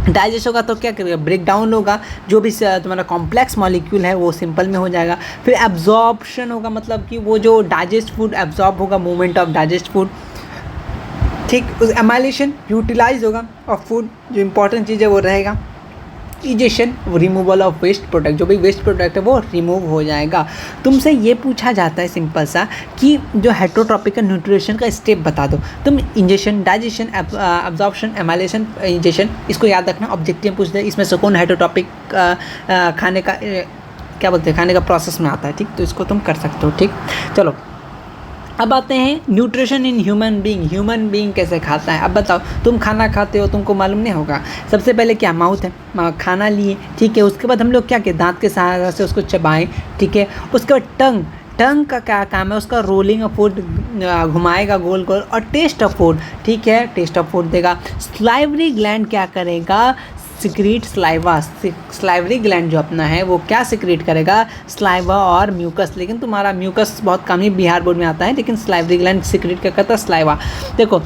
डाइजेस्ट होगा तो क्या करेगा, ब्रेक डाउन होगा, जो भी तुम्हारा कॉम्प्लेक्स मॉलिक्यूल है वो सिंपल में हो जाएगा। फिर एब्जॉर्प्शन होगा, मतलब कि वो जो डाइजेस्ट फूड एब्जॉर्ब होगा, मूवमेंट ऑफ डाइजेस्ट फूड, ठीक। उस एमाइलेशन यूटिलाइज होगा ऑफ फूड, जो इंपॉर्टेंट चीज़ है वो रहेगा। Egestion removal of waste product, जो भी वेस्ट प्रोडक्ट है वो रिमूव हो जाएगा। तुमसे ये पूछा जाता है सिंपल सा कि जो हेटरोट्रॉपिक न्यूट्रिशन का स्टेप बता दो। तुम इंजेशन, डाइजेशन, एब्जॉर्प्शन, एमाइलेशन, इंजेशन, इसको याद रखना। ऑब्जेक्टिव पूछ दे इसमें से कौन हेटरोट्रॉपिक खाने का क्या बोलते हैं, खाने का प्रोसेस में आता है, ठीक। तो इसको तुम कर सकते हो, ठीक। चलो अब आते हैं न्यूट्रिशन इन ह्यूमन बीइंग कैसे खाता है। अब बताओ, तुम खाना खाते हो, तुमको मालूम नहीं होगा। सबसे पहले क्या, माउथ है, खाना लिए, ठीक है। उसके बाद हम लोग क्या किए, दांत के सहारा से उसको चबाएं, ठीक है। उसके बाद टंग का क्या काम है, उसका रोलिंग ऑफ फूड घुमाएगा गोल गोल, और टेस्ट ऑफ फूड, ठीक है, टेस्ट ऑफ फूड देगा। स्लाइवरी ग्लैंड क्या करेगा, सिक्रीट स्लाइवा। स्लाइवरी ग्लैंड जो अपना है वो क्या सिक्रीट करेगा, स्लाइवा और म्यूकस। लेकिन तुम्हारा म्यूकस बहुत कम ही बिहार बोर्ड में आता है, लेकिन स्लाइवरी ग्लैंड सिक्रीट क्या करता है, स्लाइवा। देखो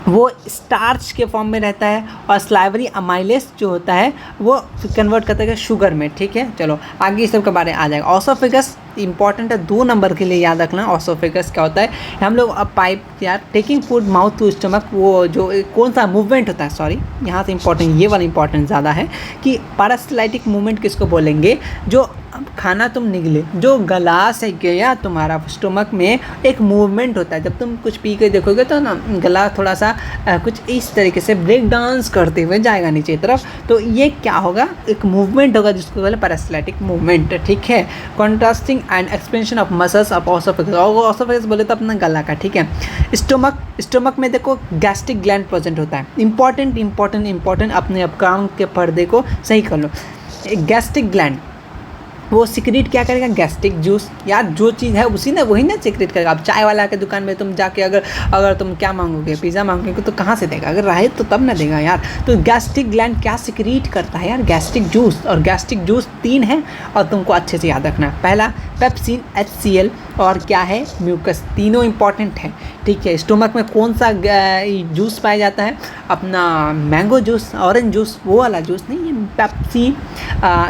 वो स्टार्च के फॉर्म में रहता है, और स्लाइवरी अमाइलेस जो होता है वो कन्वर्ट करता है शुगर में, ठीक है। चलो आगे इस सब के बारे में आ जाएगा। ऑसोफेगस इंपॉर्टेंट है, 2 नंबर के लिए याद रखना। ऑसोफेगस क्या होता है, हम लोग अब पाइप यार taking food mouth to stomach, वो जो कौन सा मूवमेंट होता है, सॉरी यहाँ से इंपॉर्टेंट, ये वाला इंपॉर्टेंट ज़्यादा है कि पैरासिलाइटिक मूवमेंट किसको बोलेंगे, जो खाना तुम निगले, जो गला से गया तुम्हारा स्टमक में एक मूवमेंट होता है। जब तुम कुछ पी के देखोगे तो ना गला थोड़ा सा कुछ इस तरीके से ब्रेक डांस करते हुए जाएगा नीचे की तरफ, तो ये क्या होगा, एक मूवमेंट होगा जिसको बोले पैरासिलाइटिक मूवमेंट, ठीक है। Contrasting and expansion of muscles of oesophagus, और ऑसोफेगस बोले तो अपना गला का, ठीक है। स्टमक में देखो गैस्ट्रिक ग्लैंड प्रेजेंट होता है। इंपॉर्टेंट अपने अपकाम के पर्दे को सही कर लो। गैस्ट्रिक ग्लैंड वो सिक्रेट क्या करेगा, गैस्ट्रिक जूस। यार जो चीज़ है उसी ने वही ना सिक्रेट करेगा। अब चाय वाला के दुकान में तुम जाके अगर तुम क्या मांगोगे, पिज़्ज़ा मांगोगे तो कहाँ से देगा, अगर रहे तो तब ना देगा यार। तो गैस्ट्रिक ग्लैंड क्या सिक्रेट करता है यार, गैस्ट्रिक जूस। और गैस्ट्रिक जूस 3 है और तुमको अच्छे से याद रखना है। पहला पेप्सिन, HCl, और क्या है, म्यूकस। तीनों इंपॉर्टेंट है, ठीक है। स्टोमक में कौन सा जूस पाया जाता है, अपना मैंगो जूस, ऑरेंज जूस, वो वाला जूस नहीं, ये पेप्सी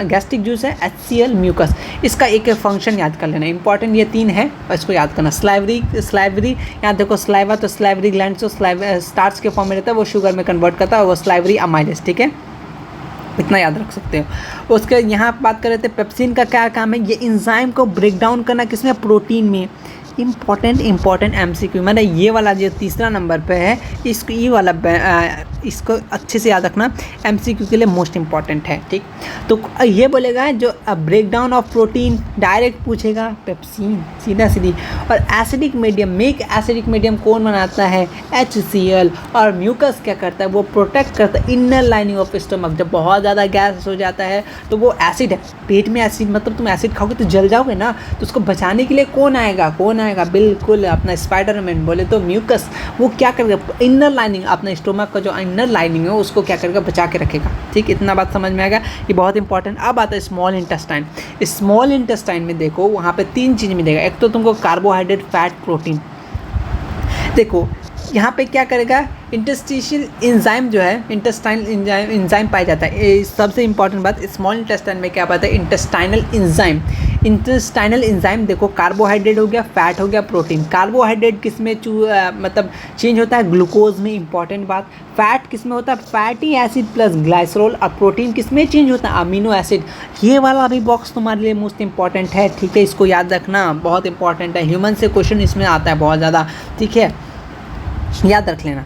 गैस्ट्रिक जूस है, HCl, म्यूकस। इसका एक फंक्शन याद कर लेना, इंपॉर्टेंट ये 3 है और इसको याद करना। स्लाइवरी यहाँ देखो, स्लाइवा तो स्लाइवरी ग्लैंड जो स्टार्च के फॉर्म में रहता है वो शुगर में कन्वर्ट करता है, वो स्लाइवरी अमाइलेस, ठीक है। इतना याद रख सकते हो। उसके यहाँ बात कर रहे थे पेप्सिन का क्या काम है, ये एंजाइम को ब्रेक डाउन करना, किसमें, प्रोटीन में। इंपॉर्टेंट MCQ, मैंने ये वाला जो 3रा नंबर पे है, इसको ये वाला इसको अच्छे से याद रखना, MCQ के लिए मोस्ट इंपॉर्टेंट है, ठीक। तो ये बोलेगा जो break down of protein, direct पूछेगा पेप्सिन, सीधी। और acidic medium, make acidic medium कौन बनाता है, HCl। और म्यूकस क्या करता है, वो प्रोटेक्ट करता है इनर लाइनिंग ऑफ स्टमक। जब बहुत ज़्यादा गैस हो जाता है तो वो एसिड है, पेट में एसिड, मतलब तुम एसिड खाओगे तो जल जाओगे ना, तो उसको बचाने के लिए कौन आएगा, बिल्कुल अपना स्पाइडरमैन बोले तो म्यूकस। वो क्या करेगा, इनर लाइनिंग, अपना स्टोमक का जो इनर लाइनिंग है उसको क्या करेगा, बचा के रखेगा, ठीक। इतना बात समझ में आ गया, ये बहुत इंपॉर्टेंट। अब आता है स्मॉल इंटेस्टाइन। स्मॉल इंटेस्टाइन में देखो वहाँ पे 3 चीज़ मिलेगा। एक तो तुमको कार्बोहाइड्रेट, फैट, प्रोटीन। देखो यहाँ पे क्या करेगा, इंटेस्टिशियल एंजाइम जो है, इंटेस्टाइनल एंजाइम पाया जाता है। सबसे इंपॉर्टेंट बात, स्मॉल इंटेस्टाइन में क्या पाता है, इंटेस्टाइनल एंजाइम। इंटेस्टाइनल एंजाइम देखो, कार्बोहाइड्रेट हो गया, फैट हो गया, प्रोटीन। कार्बोहाइड्रेट किस में मतलब चेंज होता है? ग्लूकोज में, इंपॉर्टेंट बात। फैट किस में होता है? Fatty acid plus glycerol. और प्रोटीन किस में चेंज होता है? Amino acid. ये वाला भी बॉक्स तुम्हारे लिए मोस्ट इंपॉर्टेंट है, ठीक है, इसको याद रखना, बहुत इंपॉर्टेंट है। ह्यूमन से क्वेश्चन इसमें आता है बहुत ज़्यादा, ठीक है, याद रख लेना।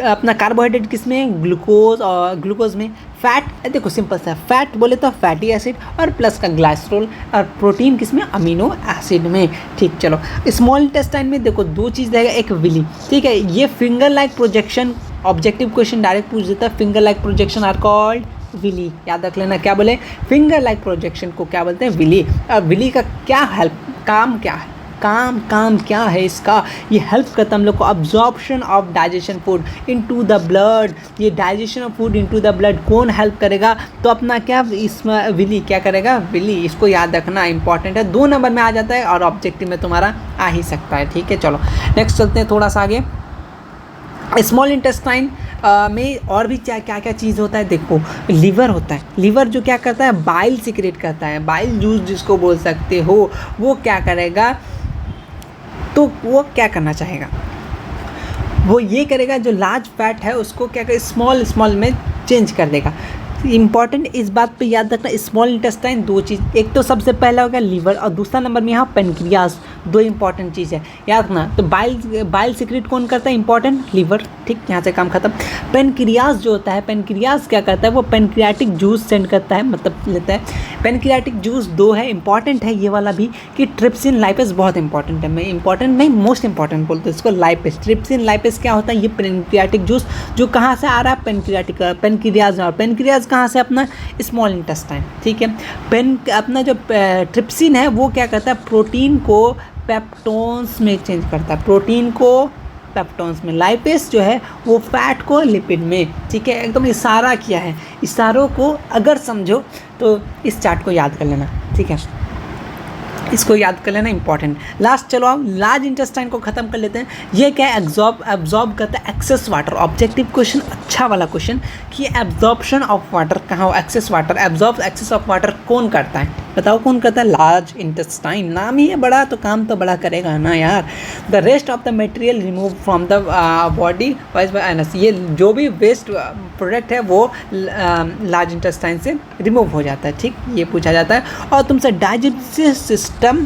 अपना कार्बोहाइड्रेट किस में? ग्लूकोज, और ग्लूकोज में। फैट देखो सिंपल सा, फैट बोले तो फैटी एसिड और प्लस का ग्लाइसरोल। और प्रोटीन किस में? अमीनो एसिड में। ठीक, चलो स्मॉल इंटेस्टाइन में देखो दो चीज़ रहेगा, एक विली, ठीक है, ये finger like projection, objective question direct पूछ देता है। Finger like projection are called villi, याद रख लेना। क्या बोले? फिंगर लाइक प्रोजेक्शन को क्या बोलते हैं? विली। और विली का क्या हेल्प, काम क्या है? काम क्या है इसका? ये हेल्प करता है हम लोग को absorption of digestion food into the blood. ये digestion of food into the blood कौन हेल्प करेगा? तो अपना क्या इसमें विली क्या करेगा? विली, इसको याद रखना, इंपॉर्टेंट है, 2 नंबर में आ जाता है और ऑब्जेक्टिव में तुम्हारा आ ही सकता है, ठीक है। चलो नेक्स्ट चलते हैं थोड़ा सा आगे। स्मॉल इंटेस्टाइन में और भी क्या क्या चीज़ होता है? देखो लीवर होता है। लीवर जो क्या करता है? बाइल सिक्रेट करता है, बाइल जूस जिसको बोल सकते हो। वो क्या करेगा? तो वो क्या करना चाहेगा? वो ये करेगा, जो लार्ज फैट है उसको क्या करेगा? स्मॉल में चेंज कर देगा। इंपॉर्टेंट इस बात पे याद रखना, स्मॉल इंटेस्टाइन 2 चीज़, एक तो सबसे पहला हो गया लीवर और दूसरा नंबर में यहाँ पेनक्रियास। 2 इंपॉर्टेंट चीज़ है, याद रखना। तो बाइल सिक्रेट कौन करता है? इंपॉर्टेंट, लीवर, ठीक, यहाँ से काम खत्म। पेनक्रियास जो होता है, पेनक्रियास क्या करता है? वो पेनक्रियाटिक जूस सेंड करता है, मतलब लेता है। पेनक्रियाटिक जूस 2 है, इंपॉर्टेंट है ये वाला भी, कि ट्रिप्सिन लाइपेस बहुत इंपॉर्टेंट है। मैं इंपॉर्टेंट नहीं, मोस्ट इंपॉर्टेंट बोलते हैं इसको, लाइपेस। ट्रिप्सिन लाइपेस क्या होता है? ये पेनक्रियाटिक जूस जो कहाँ से आ रहा है? पेनक्रियाज। और पेनक्रियाज कहाँ से? अपना स्मॉल इंटेस्टाइन, ठीक है। अपना जो ट्रिप्सिन है वो क्या करता है? प्रोटीन को पेप्टोन्स में चेंज करता है, प्रोटीन को पेप्टोन्स में। लाइपेस जो है वो फैट को लिपिड में, ठीक है। एकदम इशारा किया है, इशारों को अगर समझो तो इस चार्ट को याद कर लेना, ठीक है, इसको याद कर लेना, इंपॉर्टेंट। लास्ट चलो आप लार्ज इंटेस्टाइन को खत्म कर लेते हैं। ये क्या है? एब्जॉर्ब करता है एक्सेस वाटर। ऑब्जेक्टिव क्वेश्चन, अच्छा वाला क्वेश्चन, कि एब्जॉर्प्शन ऑफ वाटर कहाँ हो? Excess water. Absorb excess of water कौन करता है? बताओ कौन करता है? Large intestine. नाम ही है बड़ा तो काम तो बड़ा करेगा ना यार। The rest of the material remove from the body via by anus. ये जो भी वेस्ट प्रोडक्ट है वो लार्ज इंटेस्टाइन से रिमूव हो जाता है, ठीक, ये पूछा जाता है। और तुमसे डाइजेस्टिव सिस्टम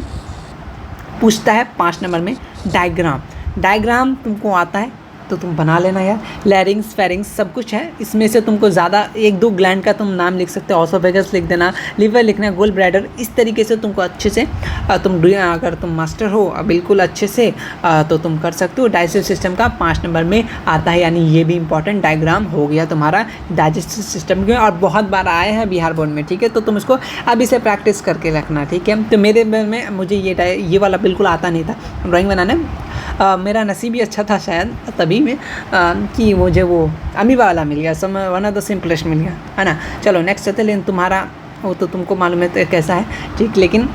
पूछता है 5 नंबर में। डायग्राम तुमको आता है तो तुम बना लेना यार। लैरिंग्स, फेरिंग्स सब कुछ है इसमें से। तुमको ज़्यादा 1-2 ग्लैंड का तुम नाम लिख सकते हो, ऑसोफेगस लिख देना, लिवर लिखना है, गोल ब्लैडर। इस तरीके से तुमको अच्छे से अगर तुम मास्टर हो बिल्कुल अच्छे से तो तुम कर सकते हो। डाइजेस्टिव सिस्टम का 5 नंबर में आता है, यानी ये भी इंपॉर्टेंट डायग्राम हो गया तुम्हारा डाइजेस्टिव सिस्टम के, और बहुत बार आए हैं बिहार बोर्ड में, ठीक है। तो तुम इसको अभी से प्रैक्टिस करके रखना, ठीक है। तो मेरे में मुझे ये वाला बिल्कुल आता नहीं था ड्राइंग बनाने। मेरा नसीब ही अच्छा था शायद तभी में कि मुझे वो अमीबा वाला मिल गया, सब वन ऑफ द सिंपलेस्ट मिल गया, है ना। चलो नेक्स्ट चलते। लेकिन तुम्हारा वो तो तुमको मालूम है कैसा है, ठीक, लेकिन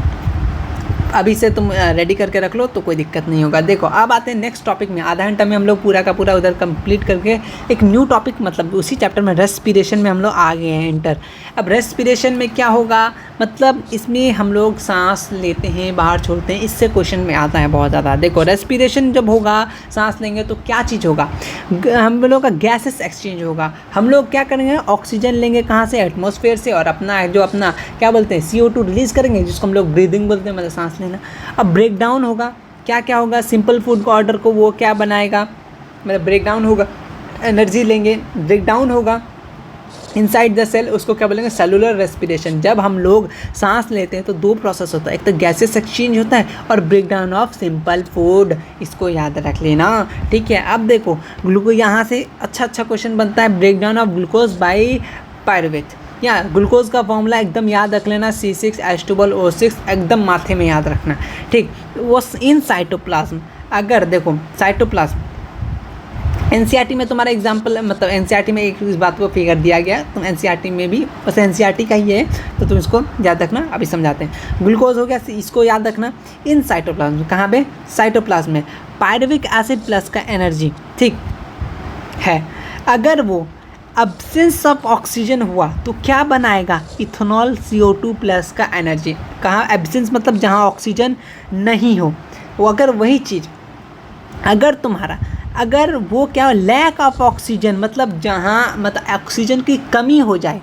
अभी से तुम रेडी करके रख लो तो कोई दिक्कत नहीं होगा। देखो अब आते हैं नेक्स्ट टॉपिक में। आधा घंटा में हम लोग पूरा का पूरा उधर कंप्लीट करके एक न्यू टॉपिक, मतलब उसी चैप्टर में रेस्पिरेशन में हम लोग आ गए हैं एंटर। अब रेस्पिरेशन में क्या होगा? मतलब इसमें हम लोग सांस लेते हैं, बाहर छोड़ते हैं, इससे क्वेश्चन में आता है बहुत ज़्यादा। देखो रेस्पिरेशन जब होगा, सांस लेंगे तो क्या चीज़ होगा? हम लोग का गैसेस एक्सचेंज होगा। हम लोग क्या करेंगे? ऑक्सीजन लेंगे कहाँ से? एटमॉस्फेयर से, और अपना क्या बोलते हैं CO2 रिलीज़ करेंगे, जिसको हम लोग ब्रीदिंग बोलते हैं, मतलब सांस लेना। अब ब्रेक डाउन होगा, क्या होगा? सिंपल फूड को ऑर्डर को वो क्या बनाएगा? मतलब ब्रेक डाउन होगा, एनर्जी लेंगे, ब्रेक डाउन होगा इनसाइड द सेल, उसको क्या बोलेंगे? Cellular respiration. जब हम लोग सांस लेते हैं तो 2 प्रोसेस होता है, एक तो गैसेस एक्सचेंज होता है और break down of simple food, इसको याद रख लेना, ठीक है। अब देखो ग्लूकोज, यहाँ से अच्छा क्वेश्चन बनता है, break down of glucose by pyruvate. या ग्लूकोज का फॉर्मूला एकदम याद रख लेना, C6H12O6, एकदम माथे में याद रखना, ठीक। वो इन साइटोप्लाज्म, अगर देखो साइटोप्लाज्म NCERT में तुम्हारा एग्जाम्पल, मतलब NCERT में एक इस बात को फिगर दिया गया, तुम NCERT में भी बस NCERT का ही है तो तुम इसको याद रखना। अभी समझाते हैं। ग्लूकोज हो गया, इसको याद रखना इन साइटोप्लाज्म। कहाँ पे? साइटोप्लाज्म में। पायरुविक एसिड प्लस का एनर्जी, ठीक है, अगर वो अब्सेंस ऑफ ऑक्सीजन हुआ तो क्या बनाएगा, इथेनॉल CO2 प्लस का एनर्जी। कहाँ एब्सेंस मतलब जहाँ ऑक्सीजन नहीं हो, वो अगर वही चीज़ अगर वो क्या लैक ऑफ ऑक्सीजन मतलब जहाँ मतलब ऑक्सीजन की कमी हो जाए,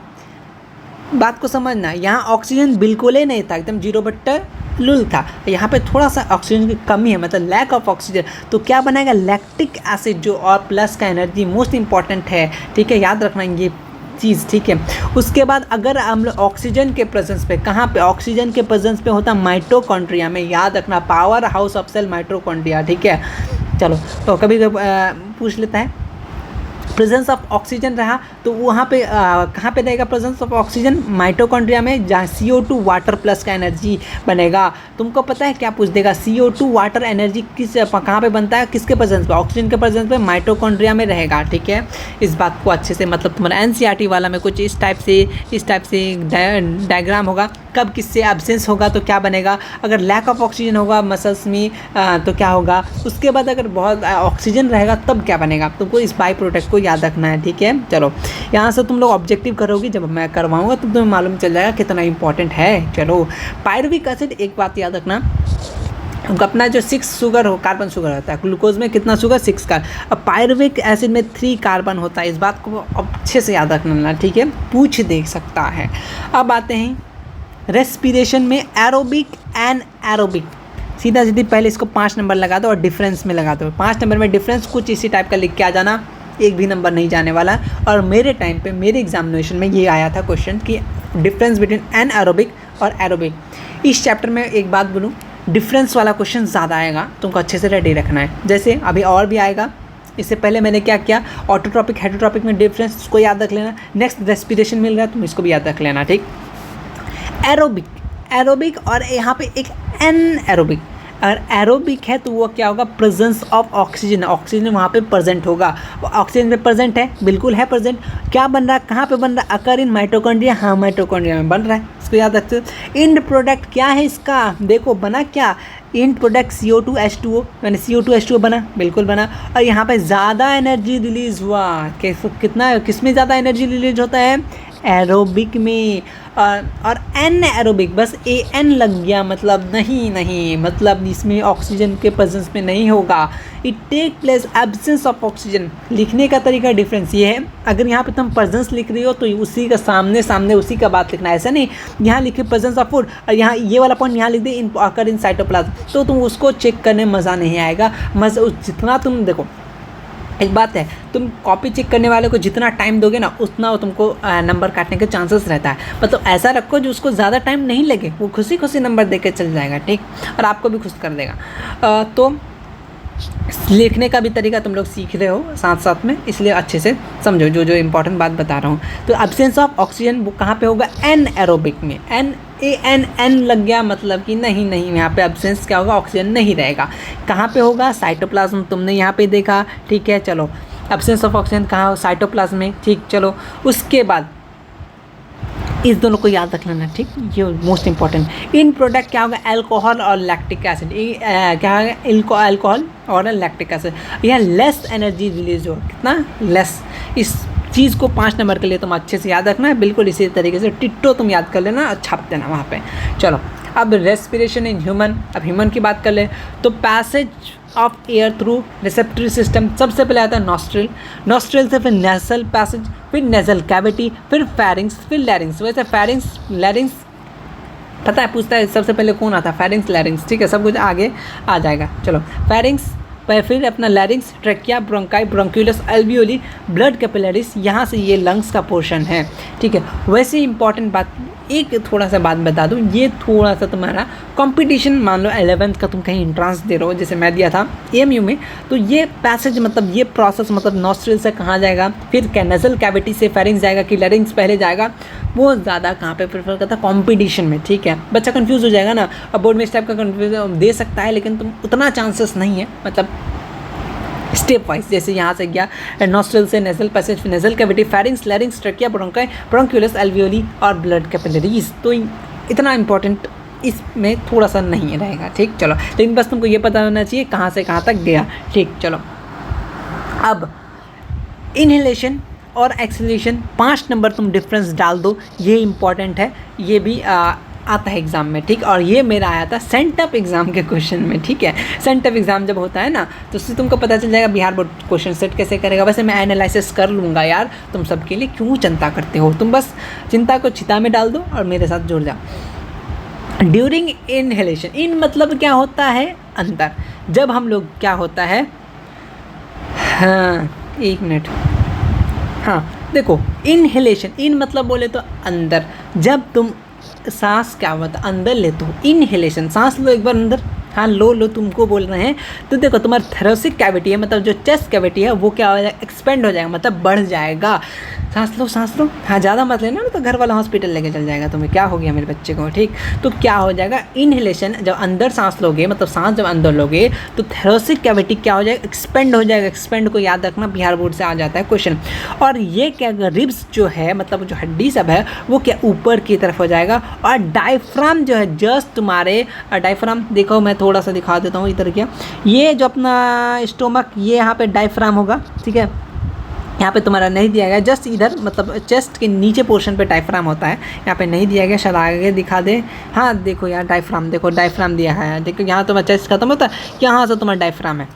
बात को समझना, यहाँ ऑक्सीजन बिल्कुल ही नहीं था, एकदम 0/लुल था, यहाँ पे थोड़ा सा ऑक्सीजन की कमी है मतलब लैक ऑफ ऑक्सीजन, तो क्या बनाएगा लैक्टिक एसिड जो और प्लस का एनर्जी मोस्ट इंपॉर्टेंट है, ठीक है, याद रखना ये चीज़, ठीक है। उसके बाद अगर हम लोग ऑक्सीजन के प्रेजेंस पे, कहाँ पे ऑक्सीजन के प्रेजेंस पे होता है माइटोकॉन्ड्रिया में, याद रखना power house of cell mitochondria, ठीक है। चलो तो कभी पूछ लेता है प्रेजेंस ऑफ ऑक्सीजन रहा तो वहाँ पे कहाँ पे रहेगा प्रेजेंस ऑफ ऑक्सीजन, माइटोकॉन्ड्रिया में, जहाँ CO2 वाटर प्लस का एनर्जी बनेगा। तुमको पता है क्या पूछ देगा, CO2 वाटर एनर्जी कहाँ पे बनता है, किसके प्रेजेंस पे, ऑक्सीजन के प्रेजेंस पे माइटोकॉन्ड्रिया में रहेगा, ठीक है। इस बात को अच्छे से मतलब तुम्हारा NCERT वाला में कुछ इस टाइप से डायग्राम होगा, कब किससे एब्सेंस होगा तो क्या बनेगा, अगर लैक ऑफ ऑक्सीजन होगा मसल्स में तो क्या होगा, उसके बाद अगर बहुत ऑक्सीजन रहेगा तब क्या बनेगा। तुमको इस बाई प्रोडक्ट को याद रखना है, ठीक है। चलो यहाँ से तुम लोग ऑब्जेक्टिव करोगे, जब मैं करवाऊंगा तो तुम्हें मालूम चल जाएगा कितना इंपॉर्टेंट है। चलो पायरुविक एसिड, एक बात याद रखना, अपना जो 6 शुगर हो, कार्बन शुगर होता है, ग्लूकोज में कितना शुगर 6 का, अब पायरुविक एसिड में 3 कार्बन होता है, इस बात को अच्छे से याद रखना, ठीक है, पूछ देख सकता है। अब आते हैं रेस्पिरेशन में एरोबिक एंड एरोबिक, सीधा सीधी पहले इसको 5 नंबर लगा दो और डिफरेंस में लगा दो। 5 नंबर में डिफरेंस कुछ इसी टाइप का लिख के आ जाना, एक भी नंबर नहीं जाने वाला। और मेरे टाइम पे मेरे एग्जामिनेशन में ये आया था क्वेश्चन कि डिफरेंस बिटवीन एनारोबिक और एरोबिक। इस चैप्टर में एक बात बोलूँ, डिफरेंस वाला क्वेश्चन ज़्यादा आएगा, तुमको अच्छे से रेडी रखना है। जैसे अभी और भी आएगा, इससे पहले मैंने क्या किया, ऑटोट्रॉपिक हेटरोट्रॉपिक में डिफरेंस को याद रख लेना। नेक्स्ट रेस्पिरेशन मिल रहा है, तुम इसको भी याद रख लेना, ठीक। एरोबिक और यहाँ पे एक एनएरोबिक, अगर एरोबिक है तो वो क्या होगा, प्रेजेंस ऑफ ऑक्सीजन, ऑक्सीजन वहाँ पे प्रेजेंट होगा, ऑक्सीजन में प्रेजेंट है, बिल्कुल है प्रेजेंट। क्या बन रहा है, कहाँ पे बन रहा है, अकर इन माइटोकॉन्ड्रिया, हाँ माइटोकॉन्ड्रिया में बन रहा है, इसको याद रखते हो। इंड प्रोडक्ट क्या है इसका, देखो बना क्या, इंड प्रोडक्ट CO2H2O, मैंने CO2H2O बना, बिल्कुल बना। और यहाँ पे ज़्यादा एनर्जी रिलीज हुआ, कितना, किस में ज़्यादा एनर्जी रिलीज होता है, एरोबिक में। और एनएरोबिक बस AN लग गया, मतलब नहीं, मतलब इसमें ऑक्सीजन के प्रेजेंस में नहीं होगा। It take place absence of oxygen, लिखने का तरीका डिफरेंस ये है, अगर यहाँ पे तुम प्रेजेंस लिख रही हो तो उसी का सामने उसी का बात लिखना है, ऐसा नहीं यहाँ लिखे प्रेजेंस ऑफ फूड और यहाँ ये वाला पॉइंट यहाँ लिख दे इन अकर इन साइटोप्लाज्म, तो तुम उसको चेक करने में मज़ा नहीं आएगा। जितना तुम देखो, एक बात है, तुम कॉपी चेक करने वाले को जितना टाइम दोगे ना उतना वो तुमको नंबर काटने के चांसेस रहता है। मतलब ऐसा रखो जो उसको ज़्यादा टाइम नहीं लगे, वो खुशी नंबर दे के चल जाएगा, ठीक, और आपको भी खुश कर देगा। तो लिखने का भी तरीका तुम लोग सीख रहे हो साथ में, इसलिए अच्छे से समझो जो इंपॉर्टेंट बात बता रहा हूँ। तो एब्सेंस ऑफ ऑक्सीजन वो कहाँ पे होगा, एनएरोबिक में। AN लग गया, मतलब कि नहीं यहाँ पे एब्सेंस क्या होगा, ऑक्सीजन नहीं रहेगा। कहाँ पे होगा, साइटोप्लाज्म, तुमने यहाँ पे देखा, ठीक है। चलो एब्सेंस ऑफ ऑक्सीजन कहाँ हो, साइटोप्लाज्म में, ठीक। चलो उसके बाद इस दोनों को याद रख लेना, ठीक, ये मोस्ट इंपॉर्टेंट। इन प्रोडक्ट क्या होगा, अल्कोहल और लैक्टिक एसिड, क्या होगा, अल्कोहल और लैक्टिक एसिड। यह लेस एनर्जी रिलीज हो, कितना लेस, इस चीज़ को 5 नंबर के लिए तुम अच्छे से याद रखना है, बिल्कुल इसी तरीके से टिट्टो तुम याद कर लेना और छाप देना वहाँ पे। चलो अब रेस्पिरेशन इन ह्यूमन, अब ह्यूमन की बात कर ले तो passage of air through respiratory system, सबसे पहले आता है नॉस्ट्रिल से फिर नेसल पैसेज, फिर नेजल कैविटी, फिर फेरिंग्स, फिर लैरिंग्स। वैसे फेरिंग्स लैरिंग्स पता है, पूछता है सबसे पहले कौन आता है, फेरिंग्स लैरिंग्स, ठीक है, सब कुछ आगे आ जाएगा। चलो फेरिंग्स, फिर अपना larynx, trachea, bronchi, bronchioles, alveoli, blood capillaries, यहाँ से ये लंग्स का पोर्शन है, ठीक है। वैसे इंपॉर्टेंट बात, एक थोड़ा सा बात बता दूँ, ये थोड़ा सा तुम्हारा कंपटीशन, मान लो 11th का तुम कहीं एंट्रेंस दे रहे हो, जैसे मैं दिया था AMU में, तो ये पैसेज मतलब ये प्रोसेस मतलब नॉस्ट्रिल से कहाँ जाएगा, फिर नेजल कैविटी से फेरिंग्स जाएगा कि लैरिंग्स पहले जाएगा, वो ज़्यादा कहाँ पे प्रेफर करता है, कंपटीशन में, ठीक है। बच्चा कंफ्यूज हो जाएगा ना, अब बोर्ड में इस टाइप का कंफ्यूजन दे सकता है, लेकिन तुम उतना चांसेस नहीं है, मतलब स्टेप वाइज, जैसे यहाँ से गया नॉस्ट्रिल से nasal passage, nasal cavity, pharynx, larynx, trachea, bronchi, bronchioles, alveoli और ब्लड कैपिलरीज। तो इतना इंपॉर्टेंट इसमें थोड़ा सा नहीं रहेगा, ठीक। चलो लेकिन बस तुमको ये पता होना चाहिए कहाँ से कहाँ तक गया, ठीक। चलो अब इनहेलेशन और एक्सेलरेशन 5 नंबर तुम डिफरेंस डाल दो, ये इंपॉर्टेंट है, ये भी आता है एग्ज़ाम में, ठीक। और ये मेरा आया था सेंटअप एग्ज़ाम के क्वेश्चन में, ठीक है। सेंटअप एग्ज़ाम जब होता है ना तो उससे तुमको पता चल जाएगा बिहार बोर्ड क्वेश्चन सेट कैसे करेगा। वैसे मैं एनालिसिस कर लूँगा यार, तुम सबके लिए क्यों चिंता करते हो, तुम बस चिंता को चिता में डाल दो और मेरे साथ जुड़ जाओ। ड्यूरिंग इनहेलेशन, इन मतलब क्या होता है, अंदर। जब हम लोग क्या होता है, हाँ 1 मिनट, हाँ देखो इनहेलेशन, इन मतलब बोले तो अंदर। जब तुम सांस क्या होता है, अंदर लेते हो, इनहेलेशन सांस लो एक बार अंदर, हाँ लो तुमको बोल रहे हैं। तो देखो तुम्हारा थोरेसिक कैविटी है, मतलब जो चेस्ट कैविटी है वो क्या हो जाएगा, एक्सपेंड हो जाएगा, मतलब बढ़ जाएगा। सांस लो, हाँ ज़्यादा मत लेना, तो घर वाला हॉस्पिटल लेके चल जाएगा तुम्हें, क्या हो गया मेरे बच्चे को, ठीक। तो क्या हो जाएगा, इनहेलेशन जब अंदर सांस लोगे, मतलब सांस जब अंदर लोगे तो थोरेसिक कैविटी क्या हो जाएगा, एक्सपेंड हो जाएगा। एक्सपेंड को याद रखना, बिहार बोर्ड से आ जाता है क्वेश्चन। और ये क्या, रिब्स जो है, मतलब जो हड्डी सब है वो क्या ऊपर की तरफ हो जाएगा। और डायफ्राम जो है, जस्ट तुम्हारे डायफ्राम देखो, मैं थोड़ा सा दिखा देता हूँ इधर, क्या ये जो अपना स्टोमक, ये यहाँ पे डायफ्राम होगा, ठीक है। यहाँ पे तुम्हारा नहीं दिया गया, जस्ट इधर मतलब चेस्ट के नीचे पोर्शन पे डायफ्राम होता है, यहाँ पे नहीं दिया गया, शायद आगे दिखा दे। हाँ देखो यार डायफ्राम, देखो डायफ्राम दिया है, देखो यहाँ तुम्हारा चेस्ट खत्म होता है, यहाँ से तुम्हारा डायफ्राम है।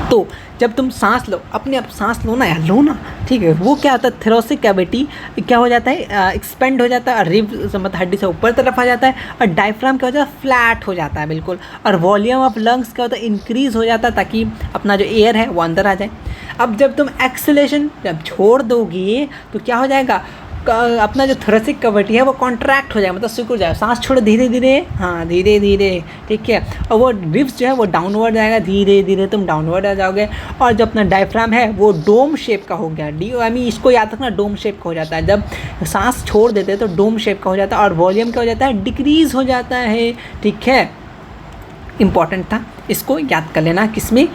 तो जब तुम सांस लो, अपने आप सांस लो ना यार, लो ना, ठीक है। वो क्या होता है, थोरेसिक कैविटी क्या हो जाता है, एक्सपेंड हो जाता है, और रिब मतलब हड्डी से ऊपर तरफ आ जाता है। और डायफ्राम क्या हो जाता है, फ्लैट हो जाता है बिल्कुल। और वॉल्यूम ऑफ लंग्स क्या होता है, इंक्रीज़ हो जाता है, ताकि अपना जो एयर है वो अंदर आ जाए। अब जब तुम एक्सेलेशन जब छोड़ दोगे तो क्या हो जाएगा, अपना जो थोरेसिक कैविटी है वो कॉन्ट्रैक्ट हो जाएगा, मतलब सिकुड़ जाएगा। सांस छोड़ो धीरे धीरे, हाँ धीरे धीरे, ठीक है। और वो रिब्स जो है वो डाउनवर्ड जाएगा, धीरे धीरे तुम डाउनवर्ड आ जाओगे। और जो अपना डायफ्राम है वो डोम शेप का हो गया, DOME, इसको याद रखना, डोम शेप का हो जाता है। जब सांस छोड़ देते हैं तो डोम शेप का हो जाता है। और वॉल्यूम क्या हो जाता है, डिक्रीज़ हो जाता है, ठीक है। इंपॉर्टेंट था, इसको याद कर लेना। किसमें,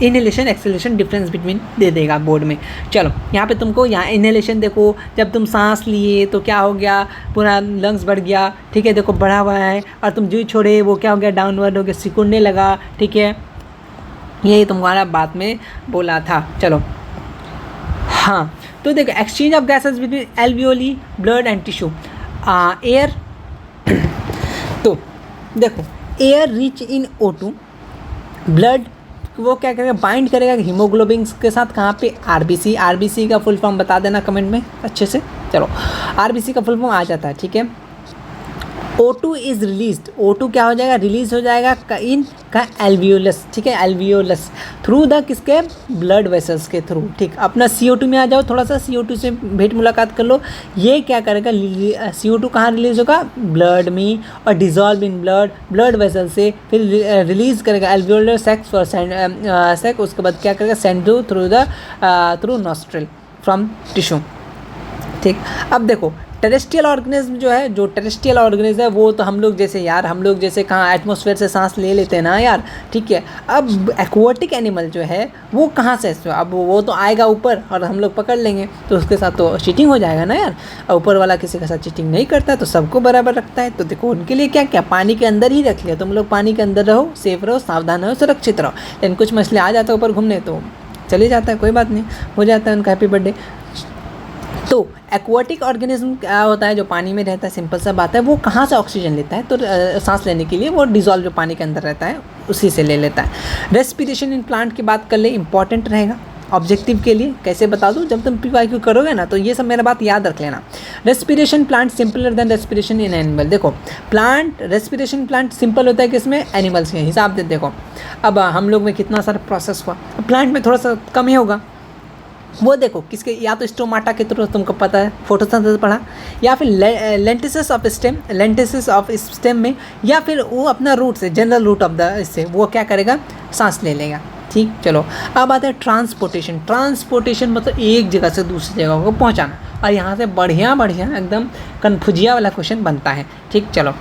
इनहेलेशन एक्सेलेशन डिफरेंस बिटवीन दे देगा बोर्ड में। चलो यहाँ पे तुमको, यहाँ इनहेलेशन देखो, जब तुम सांस लिए तो क्या हो गया, पूरा लंग्स बढ़ गया, ठीक है, देखो बढ़ा हुआ है। और तुम जो छोड़े वो क्या हो गया, डाउनवर्ड हो गया, सिकुड़ने लगा, ठीक है। यही तुम्हारा बात में बोला था। चलो हाँ, तो देखो exchange of gases between alveoli, blood and tissue, air. तो देखो air rich in O2, blood वो क्या करेगा, बाइंड करेगा हीमोग्लोबिन के साथ, कहाँ पे, आरबीसी का फुल फॉर्म बता देना कमेंट में अच्छे से। चलो आरबीसी का फुल फॉर्म आ जाता है, ठीक है। O2 इज़ रिलीज्ड, O2 क्या हो जाएगा, रिलीज हो जाएगा इन का एल्वियोलस, ठीक है, एल्वियोलस थ्रू द किसके, ब्लड वेसल्स के थ्रू, ठीक। अपना CO2 में आ जाओ, थोड़ा सा CO2 से भेंट मुलाकात कर लो। ये क्या करेगा, CO2 कहाँ रिलीज होगा, ब्लड में, और डिजॉल्व इन ब्लड वेसल से, फिर रिलीज करेगा एल्वियोलर सेक्स फॉर सेक, उसके बाद क्या करेगा, send through nostril from tissue, ठीक। अब देखो टेरेस्ट्रियल ऑर्गेनिज्म जो है, जो टेरेस्ट्रियल ऑर्गेनिज्म है वो तो हम लोग जैसे यार, हम लोग जैसे कहाँ एटमॉस्फेयर से सांस ले लेते हैं ना यार, ठीक है। अब एक्वाटिक एनिमल जो है वो कहाँ से, अब वो तो आएगा ऊपर और हम लोग पकड़ लेंगे, तो उसके साथ तो चीटिंग हो जाएगा ना यार। ऊपर वाला किसी के साथ चीटिंग नहीं करता है, तो सबको बराबर रखता है। तो देखो उनके लिए क्या क्या, पानी के अंदर ही रख लिया, तुम लोग पानी के अंदर रहो, सेफ रहो, सावधान रहो, सुरक्षित रहो। लेकिन कुछ मछली आ जाता है ऊपर घूमने तो चले जाता है, कोई बात नहीं, हो जाता है उनका हैप्पी बर्थडे। तो एक्वाटिक ऑर्गेनिज्म क्या होता है, जो पानी में रहता है, सिंपल सा बात है। वो कहाँ से ऑक्सीजन लेता है, तो सांस लेने के लिए वो डिजॉल्व जो पानी के अंदर रहता है उसी से ले लेता है। रेस्पिरेशन इन प्लांट की बात कर ले, इंपॉर्टेंट रहेगा ऑब्जेक्टिव के लिए। कैसे बता दूँ, जब तुम PYQ करोगे ना तो ये सब मेरा बात याद रख लेना। Respiration plant simpler than respiration in animal. देखो प्लांट, रेस्पिरेशन प्लांट सिंपल होता है किसमें, एनिमल्स के हिसाब से। देखो अब हम लोग में कितना सारा प्रोसेस हुआ, प्लांट में थोड़ा सा कम ही होगा। वो देखो किसके, या तो स्टोमाटा के थ्रू, तुमको पता है फोटोसिंथेसिस पढ़ा, या फिर लेंटिसिस ऑफ स्टेम में, या फिर वो अपना रूट से, जनरल रूट ऑफ द इससे वो क्या करेगा, सांस ले लेगा, ठीक। चलो अब आता है ट्रांसपोर्टेशन। ट्रांसपोर्टेशन मतलब एक जगह से दूसरी जगह को पहुंचाना, और यहाँ से बढ़िया एकदम कन्फ्यूजिया वाला क्वेश्चन बनता है, ठीक। चलो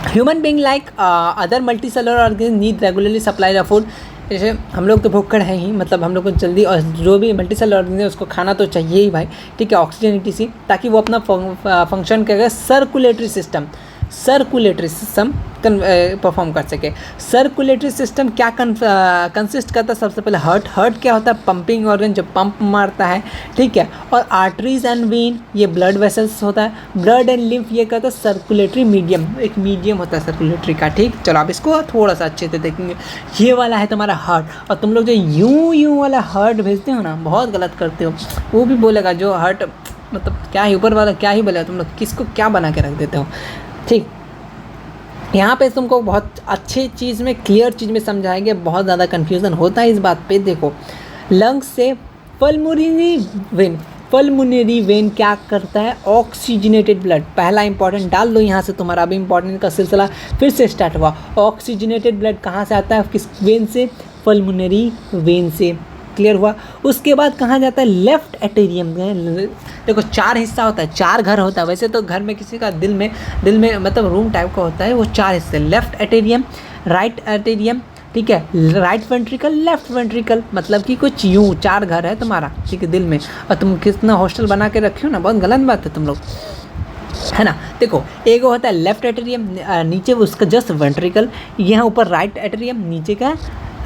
human being like other multicellular organism need regularly supply of food. जैसे हम लोग तो भूखड़ हैं ही, मतलब हम लोग को जल्दी, और जो भी मल्टीसेलुलर ऑर्गेनिज्म है उसको खाना तो चाहिए ही भाई, ठीक है, ऑक्सीजन सी, ताकि वो अपना फंक्शन करेगा। Circulatory system, circulatory system perform कर सके। सर्कुलेटरी सिस्टम क्या कंसिस्ट करता है? सबसे पहले हार्ट क्या होता है? पंपिंग ऑर्गन जो पंप मारता है, ठीक है। और आर्टरीज एंड वेन ये ब्लड वेसल्स होता है। ब्लड एंड लिम्फ ये कहता है सर्कुलेटरी मीडियम, एक मीडियम होता है सर्कुलेटरी का, ठीक। चलो आप इसको थोड़ा सा अच्छे से देखेंगे। ये वाला है तुम्हारा हार्ट, और तुम लोग जो यूं वाला हार्ट भेजते हो ना, बहुत गलत करते हो। वो भी बोलेगा जो हार्ट मतलब क्या ही ऊपर वाला क्या ही बोलेगा, तुम लोग किसको क्या बना के रख देते हो, ठीक। यहाँ पे तुमको बहुत अच्छी चीज़ में क्लियर चीज़ में समझाएंगे, बहुत ज़्यादा कन्फ्यूज़न होता है इस बात पे। देखो लंग्स से पल्मोनरी वेन क्या करता है? Oxygenated blood. पहला इंपॉर्टेंट डाल दो यहाँ से, तुम्हारा अभी इंपॉर्टेंट का सिलसिला फिर से स्टार्ट हुआ। ऑक्सीजनेटेड ब्लड कहाँ से आता है? किस वेन से? पल्मोनरी वेन से। क्लियर हुआ। उसके बाद कहाँ जाता है? लेफ्ट एटेरियम। देखो 4 हिस्सा होता है, 4 घर होता है। वैसे तो घर में किसी का दिल में मतलब रूम टाइप का होता है, वो 4 हिस्से। लेफ्ट एटेरियम, राइट एटेरियम, ठीक है, राइट वेंट्रिकल, लेफ्ट वेंट्रिकल, मतलब कि कुछ यूँ 4 घर है तुम्हारा, ठीक है, दिल में। और तुम कितना हॉस्टल बना के रखे हो ना, बहुत गलत बात है तुम लोग, है ना। देखो एक होता है लेफ्ट एटेरियम, नीचे उसका जस्ट वेंट्रिकल, यहाँ ऊपर राइट एटेरियम, नीचे का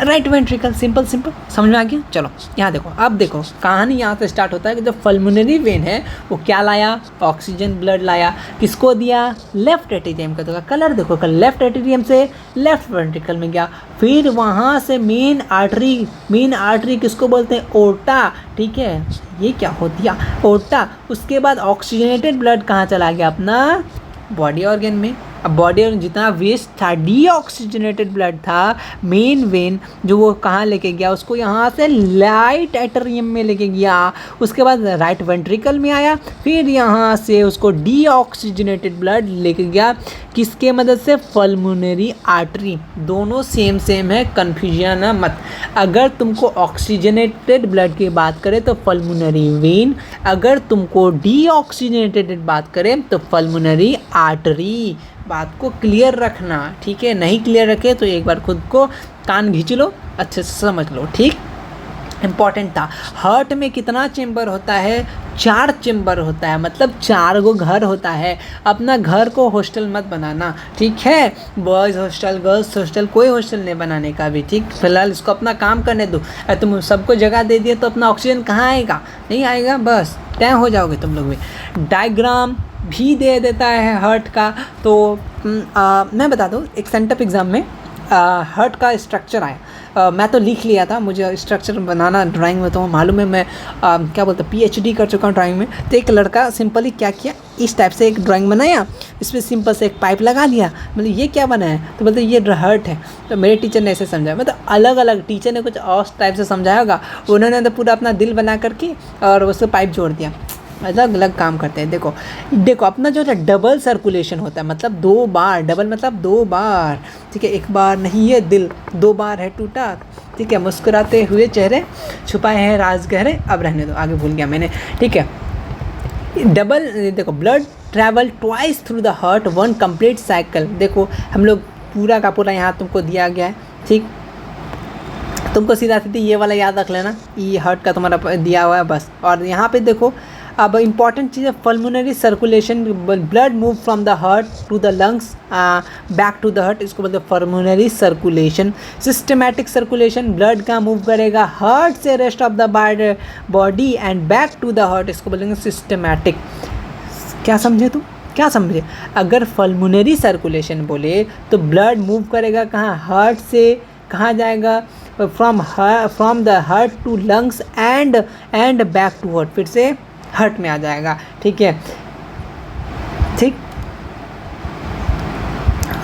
राइट वेंट्रिकल। सिंपल समझ में आ गया। चलो यहाँ देखो, अब देखो कहानी यहाँ से स्टार्ट होता है कि जो पल्मोनरी वेन है वो क्या लाया? ऑक्सीजन ब्लड लाया। किसको दिया? लेफ्ट एटेरियम का। तो कलर देखो, लेफ्ट एटेरियम से लेफ्ट वेंट्रिकल में गया, फिर वहाँ से मेन आर्टरी किसको बोलते हैं? ओर्टा, ठीक है। ये क्या हो दिया? ओर्टा। उसके बाद ऑक्सीजनेटेड ब्लड कहाँ चला गया? अपना बॉडी ऑर्गन में। अब बॉडी ऑर्गन जितना वेस्ट था, डीऑक्सीजनेटेड ब्लड था, मेन वेन जो वो कहाँ लेके गया? उसको यहाँ से राइट एटेरियम में लेके गया। उसके बाद राइट वेंट्रिकल में आया, फिर यहाँ से उसको डीऑक्सीजनेटेड ब्लड लेके गया किसके मदद से? Pulmonary artery. दोनों सेम है, कन्फ्यूजन है मत। अगर तुमको ऑक्सीजनेटेड ब्लड की बात करें तो पल्मोनरी वेन, अगर तुमको डीऑक्सीजनेटेड बात करें तो पल्मोनरी आर्टरी। बात को क्लियर रखना, ठीक है। नहीं क्लियर रखे तो एक बार खुद को कान खींच लो, अच्छे से समझ लो, ठीक। इम्पॉर्टेंट था। हार्ट में कितना चेम्बर होता है? 4 चेम्बर होता है, मतलब 4 गो घर होता है। अपना घर को हॉस्टल मत बनाना, ठीक है। बॉयज़ हॉस्टल, गर्ल्स हॉस्टल, कोई हॉस्टल नहीं बनाने का भी, ठीक। फिलहाल इसको अपना काम करने दो। तुम सबको जगह दे दिए तो अपना ऑक्सीजन कहाँ आएगा? नहीं आएगा, बस तय हो जाओगे तुम लोग भी। डायग्राम भी दे देता है हार्ट का। तो मैं बता दूँ, एक सेंटअप एग्ज़ाम में हार्ट का स्ट्रक्चर आया। मैं तो लिख लिया था, मुझे स्ट्रक्चर बनाना ड्राइंग में तो मालूम है। मैं क्या बोलते हैं, PhD कर चुका हूँ ड्राइंग में। तो एक लड़का सिंपली क्या किया, इस टाइप से एक ड्राइंग बनाया, इसमें सिंपल से एक पाइप लगा दिया। मतलब ये क्या बना है? तो बोलते ये हार्ट है। तो मेरे टीचर ने ऐसे समझाया, मतलब अलग अलग टीचर ने कुछ और टाइप से समझाया होगा। उन्होंने तो पूरा अपना दिल बना करके और उससे पाइप जोड़ दिया। अलग अलग काम करते हैं। देखो अपना जो है डबल सर्कुलेशन होता है, मतलब 2 बार। डबल मतलब 2 बार, ठीक है। एक बार नहीं है दिल, 2 बार है टूटा, ठीक है। मुस्कुराते हुए चेहरे, छुपाए हैं राज गहरे। अब रहने दो, आगे भूल गया मैंने, ठीक है। डबल देखो, blood travel twice through the heart, 1 complete cycle. देखो हम लोग पूरा का पूरा यहाँ तुमको दिया गया है, ठीक। तुमको सीधा ये वाला याद रख लेना, ये हार्ट का तुम्हारा दिया हुआ है बस। और यहाँ पे देखो अब इंपॉर्टेंट चीज़ है pulmonary circulation. Blood move from the heart to the lungs back to the heart, इसको बोलते हैं pulmonary circulation. Systematic circulation, blood का मूव करेगा हार्ट से rest of the body and back to the heart, इसको बोलेंगे सिस्टमैटिक। क्या समझे तुम? क्या समझे? अगर पल्मोनरी सर्कुलेशन बोले तो ब्लड मूव करेगा कहाँ? हार्ट से कहाँ जाएगा? From the heart to lungs and back to heart, फिर से हार्ट में आ जाएगा, ठीक है, ठीक।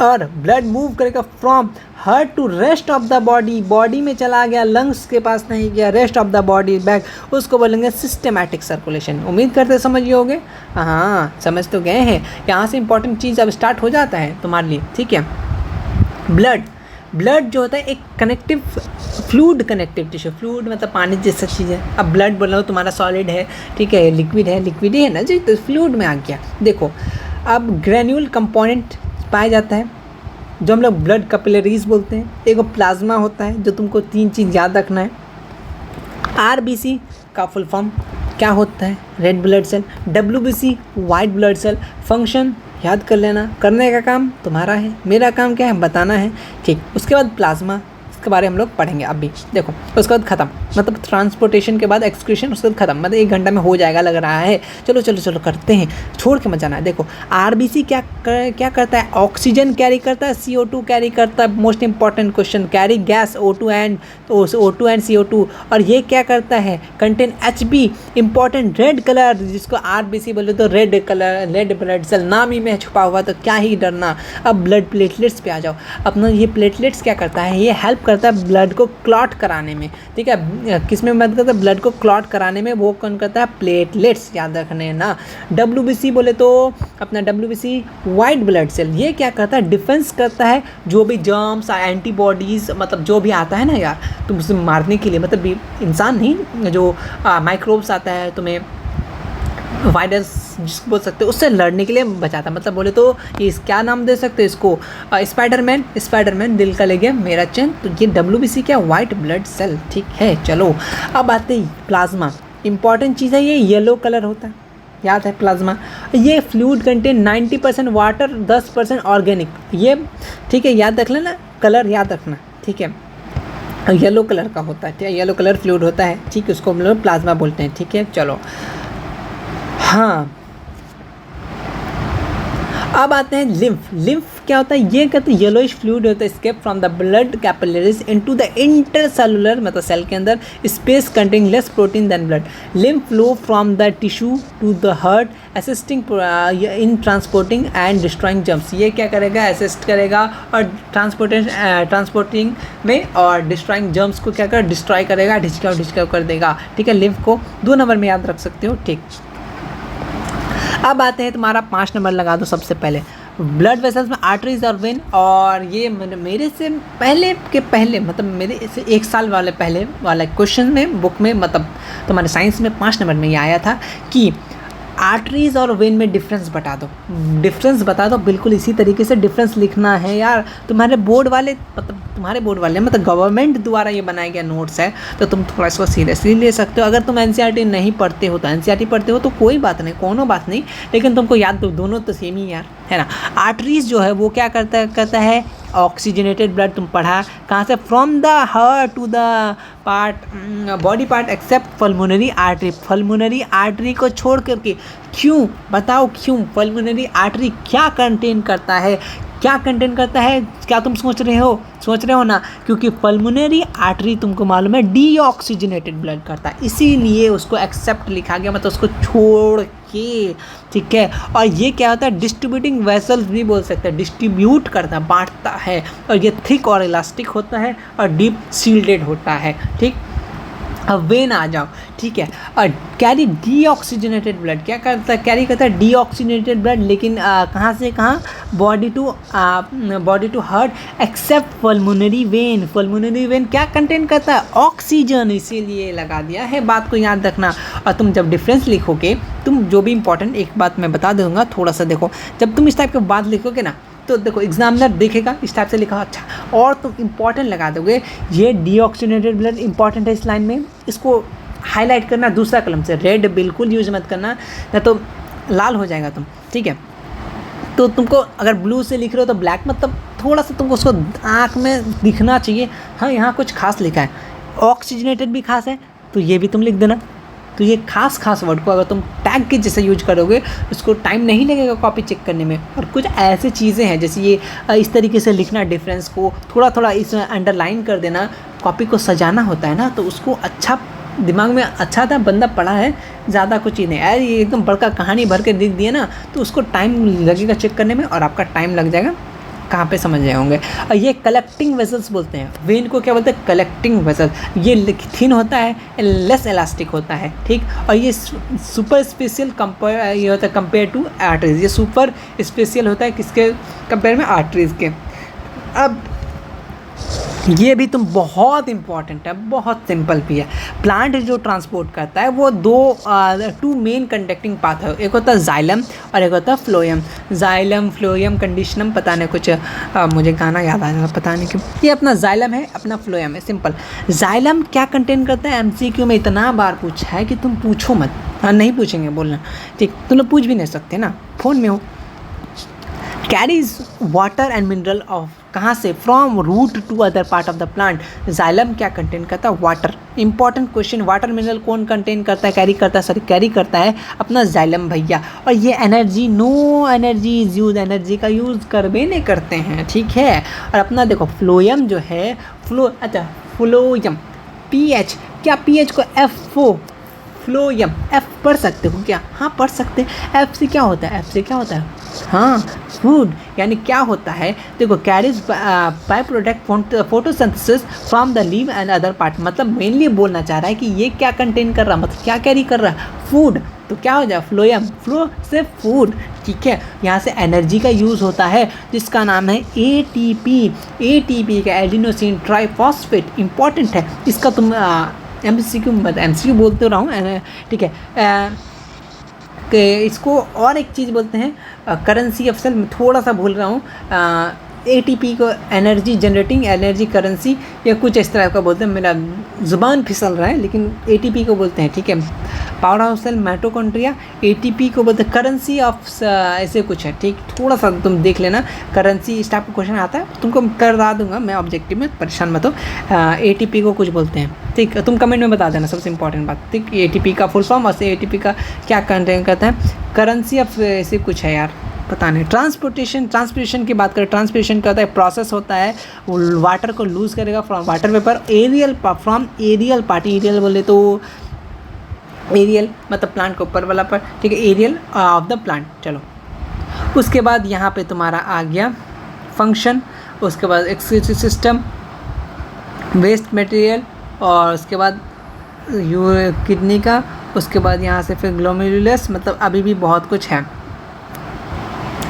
और ब्लड मूव करेगा from heart to rest of the body, body में चला गया, लंग्स के पास नहीं गया, rest of the body back, उसको बोलेंगे सिस्टमैटिक सर्कुलेशन। उम्मीद करते समझ गए? हाँ समझ तो गए हैं। यहाँ से इंपॉर्टेंट चीज़ अब स्टार्ट हो जाता है तुम्हारे लिए, ठीक है। ब्लड जो होता है एक connective fluid, connective tissue. Fluid मतलब पानी जैसा चीज़ है। अब ब्लड बोलो तुम्हारा सॉलिड है, ठीक है, लिक्विड है ना जी, तो फ्लूइड में आ गया। देखो अब ग्रेन्यूल कंपोनेंट पाया जाता है जो हम लोग ब्लड कैपिलरीज बोलते हैं। एक प्लाज्मा होता है, जो तुमको 3 चीज़ याद रखना है। RBC का फुल फॉर्म क्या होता है? Red blood cell. WBC white blood cell. Function याद कर लेना, करने का काम तुम्हारा है, मेरा काम क्या है, बताना है, ठीक। उसके बाद प्लाज्मा के बारे में हम लोग पढ़ेंगे अभी। देखो उसके बाद खत्म, मतलब ट्रांसपोर्टेशन के बाद एक्सक्रीशन, उसके बाद खत्म, मतलब 1 घंटा में हो जाएगा लग रहा है। चलो चलो चलो करते हैं, छोड़ के मत जाना है। देखो आरबीसी क्या करता है, ऑक्सीजन कैरी करता है, CO2 कैरी करता है, most important question, carry gas O2 and CO2, और ये क्या करता है, contain HB, important red colour, जिसको आरबीसी बोले तो red colour, red blood cell, नाम ही में छुपा हुआ, तो क्या ही डरना। अब ब्लड प्लेटलेट्स पे आ जाओ। अपना ये प्लेटलेट्स क्या करता है, ये हेल्प करता है ब्लड को क्लॉट कराने में, ठीक है। किस में मदद करता है, ब्लड को क्लॉट कराने में, वो कौन करता है, प्लेटलेट्स, याद रखने ना। WBC बोले तो अपना WBC वाइट ब्लड सेल, ये क्या करता है, डिफेंस करता है, जो भी जर्म्स, एंटीबॉडीज़, मतलब जो भी आता है ना यार तुम उसे मारने के लिए, मतलब इंसान नहीं, जो माइक्रोब्स आता है तुम्हें, वायरस जिसको बोल सकते हो, उससे लड़ने के लिए बचाता है। मतलब बोले तो ये क्या नाम दे सकते हैं इसको, स्पाइडरमैन, दिल का ले गया मेरा चैन। तो ये WBC क्या, वाइट ब्लड सेल, ठीक है। चलो अब आते ही प्लाज्मा, इंपॉर्टेंट चीज़ है, ये येलो कलर होता है, याद है प्लाज्मा। ये फ्लूइड कंटेन 90% वाटर, 10% ऑर्गेनिक, ये ठीक है, याद रख लेना, कलर याद रखना, ठीक है। येलो कलर का होता है, ठीक है, येलो कलर फ्लूइड होता है, ठीक है, उसको हम लोग प्लाज्मा बोलते हैं, ठीक है। चलो हाँ, अब आते हैं लिम्फ क्या होता है, ये कहते हैं येलोइश फ्लूइड होता है, escape from the blood capillaries into the intercellular, मतलब सेल के अंदर, space containing less protein than blood. Lymph flow from the tissue to the heart, assisting in transporting and destroying germs. ये क्या करेगा, assist करेगा और ट्रांसपोर्टिंग में, और डिस्ट्रॉइंग जर्म्स को क्या कर, डिस्ट्रॉय करेगा, ढिचकाव कर देगा, ठीक है। लिम्फ को 2 नंबर में याद रख सकते हो, ठीक। अब आते हैं तुम्हारा 5 नंबर लगा दो सबसे पहले, ब्लड वेसल्स में आर्टरीज और वेन। और ये मेरे से पहले मतलब मेरे से 1 साल पहले वाला क्वेश्चन में, बुक में, मतलब तुम्हारे साइंस में 5 नंबर में ये आया था कि आर्टरीज और वेन में डिफरेंस बता दो, बिल्कुल इसी तरीके से डिफरेंस लिखना है यार। तुम्हारे बोर्ड वाले मतलब गवर्नमेंट द्वारा ये बनाया गया नोट्स है, तो तुम थोड़ा इसको सीरियसली ले सकते हो। अगर तुम NCERT नहीं पढ़ते हो तो NCERT पढ़ते हो तो कोई बात नहीं, कोनो बात नहीं, लेकिन तुमको याद दो, दोनों तो सेम ही यार, है ना। आर्टरीज जो है वो क्या करता है, ऑक्सीजनेटेड ब्लड, तुम पढ़ा कहाँ से, from the heart to the body part except pulmonary artery को छोड़ करके। क्यों, बताओ क्यों, पल्मोनरी आर्टरी क्या कंटेन करता है, क्या तुम सोच रहे हो ना, क्योंकि पल्मोनरी आर्टरी तुमको मालूम है डीऑक्सीजनेटेड ब्लड करता है, इसीलिए उसको एक्सेप्ट लिखा गया, मतलब उसको छोड़ के, ठीक है। और ये क्या होता है, डिस्ट्रीब्यूटिंग वेसल्स भी बोल सकते हैं, डिस्ट्रीब्यूट करता है, बांटता है, और ये थिक और इलास्टिक होता है और डीप सील्डेड होता है, ठीक। अब वेन आ जाओ, ठीक है। और कैरी डीऑक्सीजनेटेड ब्लड क्या करता है, कैरी करता है डीऑक्सीजनेटेड ब्लड, लेकिन कहाँ से कहाँ, body to heart except pulmonary vein क्या कंटेन करता है, ऑक्सीजन, इसीलिए लगा दिया है, बात को याद रखना। और तुम जब डिफरेंस लिखोगे, तुम जो भी इंपॉर्टेंट, एक बात मैं बता दूंगा, थोड़ा सा देखो, जब तुम इस टाइप की बात लिखोगे ना, तो देखो एग्जामिनर देखेगा इस टाइप से लिखा, अच्छा, और तुम इंपॉर्टेंट लगा दोगे, ये डीऑक्सीजनेटेड ब्लड इंपॉर्टेंट है इस लाइन में, इसको हाईलाइट करना दूसरा कलम से, रेड बिल्कुल यूज मत करना, नहीं तो लाल हो जाएगा तुम, ठीक है। तो तुमको अगर ब्लू से लिख रहे हो तो ब्लैक, मतलब थोड़ा सा तुमको उसको आँख में दिखना चाहिए, हाँ यहाँ कुछ खास लिखा है, ऑक्सीजनेटेड भी खास है, तो ये भी तुम लिख देना। तो ये खास वर्ड को अगर तुम टैग के जैसे यूज करोगे, उसको टाइम नहीं लगेगा कॉपी चेक करने में। और कुछ ऐसे चीज़ें हैं जैसे ये इस तरीके से लिखना, डिफरेंस को थोड़ा इसमें अंडरलाइन कर देना, कॉपी को सजाना होता है ना, तो उसको अच्छा दिमाग में अच्छा था, बंदा पढ़ा है, ज़्यादा कुछ ही नहीं यार, ये एकदम बड़का कहानी भर के लिख दिए ना, तो उसको टाइम लगेगा चेक करने में, और आपका टाइम लग जाएगा, कहाँ पे समझ रहे होंगे। और ये कलेक्टिंग वेसल्स बोलते हैं, वेन को क्या बोलते हैं, कलेक्टिंग वेसल। ये थिन होता है, लेस इलास्टिक होता है, ठीक। और ये सुपर स्पेशल ये होता है कंपेयर टू आर्टरीज, ये सुपर स्पेशल होता है किसके कंपेयर में, आर्टरीज के। अब ये भी तुम बहुत इंपॉर्टेंट है, बहुत सिंपल भी है। प्लांट जो ट्रांसपोर्ट करता है वो 2 मेन कंडक्टिंग पाथ है, एक होता है जाइलम और एक होता है फ्लोएम। जाइलम, फ्लोएम, कंडीशनम, पता नहीं कुछ मुझे गाना याद आ रहा, पता नहीं क्यों। ये अपना जाइलम है, अपना फ्लोएम है, सिंपल। जाइलम क्या कंटेन करता है, MCQ में इतना बार पूछा है कि तुम पूछो मत, हाँ नहीं पूछेंगे बोलना, ठीक, तुम लोग पूछ भी नहीं सकते ना, फ़ोन में हो। Carries water and mineral of कहाँ से, from root to other part of the plant. Xylem क्या कंटेन करता है, water. Important question, water mineral कौन कंटेन करता है, कैरी करता है अपना जाइलम भैया। और ये energy, no energy is use, energy का यूज़ करबे नहीं करते हैं, ठीक है। और अपना देखो फ्लोएम जो है, फ्लोएम पीएच, क्या पीएच को एफ फ्लोएम एफ पढ़ सकते हो क्या, हाँ पढ़ सकते हैं। एफ से क्या होता है, हाँ फूड, यानी क्या होता है देखो, carries by product photosynthesis from the leave and other part. मतलब मेनली बोलना चाह रहा है कि ये क्या कंटेन कर रहा है, मतलब क्या कैरी कर रहा है, फूड। तो क्या हो जाए फ्लोएम, फ्लो से फूड, ठीक है। यहाँ से एनर्जी का यूज़ होता है जिसका नाम है एटीपी का एडिनोसिन ट्राइफॉस्फेट। इंपॉर्टेंट है इसका, तुम एमसीक्यू बोलते रहा हूँ, ठीक है। कि इसको और एक चीज़ बोलते हैं करेंसी ऑफ सेल, थोड़ा सा भूल रहा हूँ, एटीपी को एनर्जी जनरेटिंग एनर्जी करेंसी या कुछ इस तरह का बोलते हैं, मेरा ज़ुबान फिसल रहा है, लेकिन एटीपी को बोलते हैं, ठीक है। Power house cell mitochondria, ATP को बोलते हैं करेंसी ऑफ, ऐसे कुछ है, ठीक। थोड़ा सा तुम देख लेना, करेंसी इस टाइप का क्वेश्चन आता है, तुमको करवा दूंगा मैं ऑब्जेक्टिव में, परेशान मत हो। एटीपी को कुछ बोलते हैं, ठीक। तुम कमेंट में बता देना, सबसे इंपॉर्टेंट बात, ठीक। एटीपी का फुल फॉर्म और एटीपी का क्या कंटेन करता है, करेंसी ऑफ ऐसे कुछ है यार, पता नहीं। ट्रांसपोर्टेशन की बात करें, ट्रांसपोर्टेशन क्या होता है, प्रोसेस होता है, वाटर को लूज़ करेगा from water vapour, from aerial part, aerial बोले तो एरियल मतलब प्लांट के ऊपर वाला पार्ट, ठीक है, एरियल ऑफ द प्लांट। चलो उसके बाद यहाँ पे तुम्हारा आ गया फंक्शन, उसके बाद एक्सक्रीटरी सिस्टम, वेस्ट मटेरियल, और उसके बाद किडनी का, उसके बाद यहाँ से फिर ग्लोमेरुलस। मतलब अभी भी बहुत कुछ है,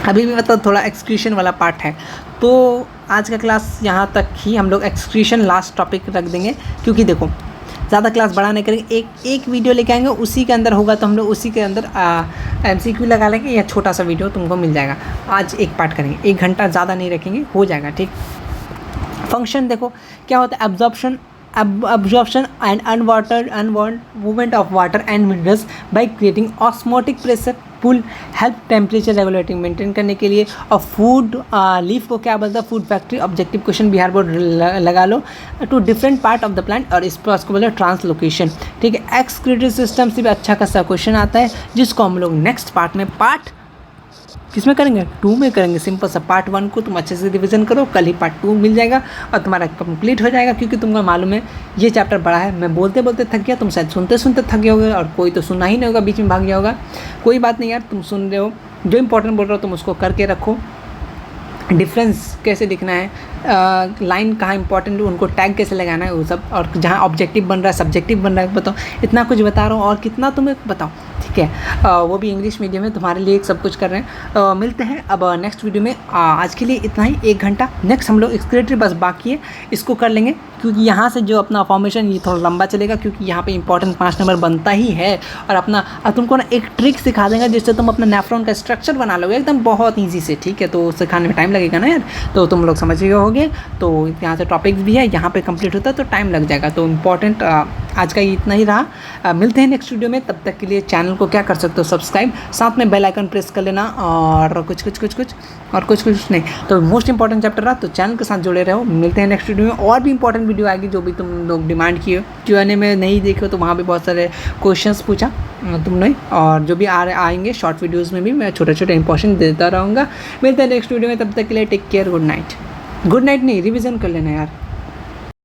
अभी भी मतलब थोड़ा एक्सक्रीशन वाला पार्ट है। तो आज का क्लास यहाँ तक ही, हम लोग एक्सक्रीशन लास्ट टॉपिक रख देंगे, क्योंकि देखो ज़्यादा क्लास बड़ा नहीं करेंगे, एक वीडियो लेके आएंगे, उसी के अंदर होगा तो हम लोग उसी के अंदर एमसीक्यू लगा लेंगे, या छोटा सा वीडियो तुमको मिल जाएगा। आज एक पार्ट करेंगे, 1 घंटा ज़्यादा नहीं रखेंगे, हो जाएगा, ठीक। फंक्शन देखो क्या होता है, absorption and unwanted movement of water and minerals by creating osmotic pressure, pull, help temperature regulating maintain करने के लिए। और फूड लीफ को क्या बोलता है, food factory. Objective question Bihar board लगा लो, two different part of the plant, और इस पर उसको बोलते हैं ट्रांसलोकेशन, ठीक है। एक्सक्रीटरी सिस्टम से भी अच्छा खासा क्वेश्चन आता है, जिसको हम लोग नेक्स्ट पार्ट में, पार्ट किसमें करेंगे, 2 में करेंगे। सिंपल सा पार्ट 1 को तुम अच्छे से रिवीजन करो, कल ही पार्ट 2 मिल जाएगा और तुम्हारा कंप्लीट हो जाएगा, क्योंकि तुमको मालूम है ये चैप्टर बड़ा है। मैं बोलते बोलते थक गया, तुम शायद सुनते सुनते थक गए होगे, और कोई तो सुनना ही नहीं होगा, बीच में भाग गया होगा। कोई बात नहीं यार, तुम सुन रहे हो, जो इंपॉर्टेंट बोल रहे हो तुम उसको करके रखो। डिफरेंस कैसे दिखना है, लाइन कहाँ इंपॉर्टेंट है, उनको टैग कैसे लगाना है, वो सब। और जहाँ ऑब्जेक्टिव बन रहा है, सब्जेक्टिव बन रहा है, बताओ। इतना कुछ बता रहा हूँ और कितना तुम्हें बताओ, ठीक है। वो भी इंग्लिश मीडियम में तुम्हारे लिए सब कुछ कर रहे हैं। मिलते हैं अब नेक्स्ट वीडियो में। आज के लिए इतना ही, 1 घंटा। नेक्स्ट हम लोग एक्सक्रीटरी बस बाकी है, इसको कर लेंगे, क्योंकि यहाँ से जो अपना फॉर्मेशन ये थोड़ा लंबा चलेगा, क्योंकि यहाँ पे इंपॉर्टेंट 5 नंबर बनता ही है। और अपना तुमको ना एक ट्रिक सिखा देंगे, जिससे तुम अपना नेफ्रॉन का स्ट्रक्चर बना लोगे एकदम बहुत ईजी से, ठीक है। तो सिखाने में टाइम लगेगा ना यार, तो तुम लोग समझ गए होगे। तो यहाँ से टॉपिक्स भी है, यहाँ पे कंप्लीट होता है तो टाइम लग जाएगा। तो इम्पॉर्टेंट आज का इतना ही रहा। मिलते हैं नेक्स्ट वीडियो में, तब तक के लिए चैनल को क्या कर सकते हो, सब्सक्राइब, साथ में बेल आइकन प्रेस कर लेना, और कुछ नहीं। तो मोस्ट इंपॉर्टेंट चैप्टर रहा, तो चैनल के साथ जुड़े रहो। मिलते हैं नेक्स्ट वीडियो में, और भी इंपॉर्टेंट वीडियो आएगी जो भी तुम लोग डिमांड किए। Q&A में नहीं देखो तो वहाँ भी बहुत सारे क्वेश्चंस पूछा तुमने, और जो भी आएंगे शॉर्ट वीडियोज़ में भी मैं छोटे इंपॉर्टेंट देता रहूँगा। मिलते हैं नेक्स्ट वीडियो में, तब तक के लिए टेक केयर, गुड नाइट नहीं, रिवीजन कर लेना यार।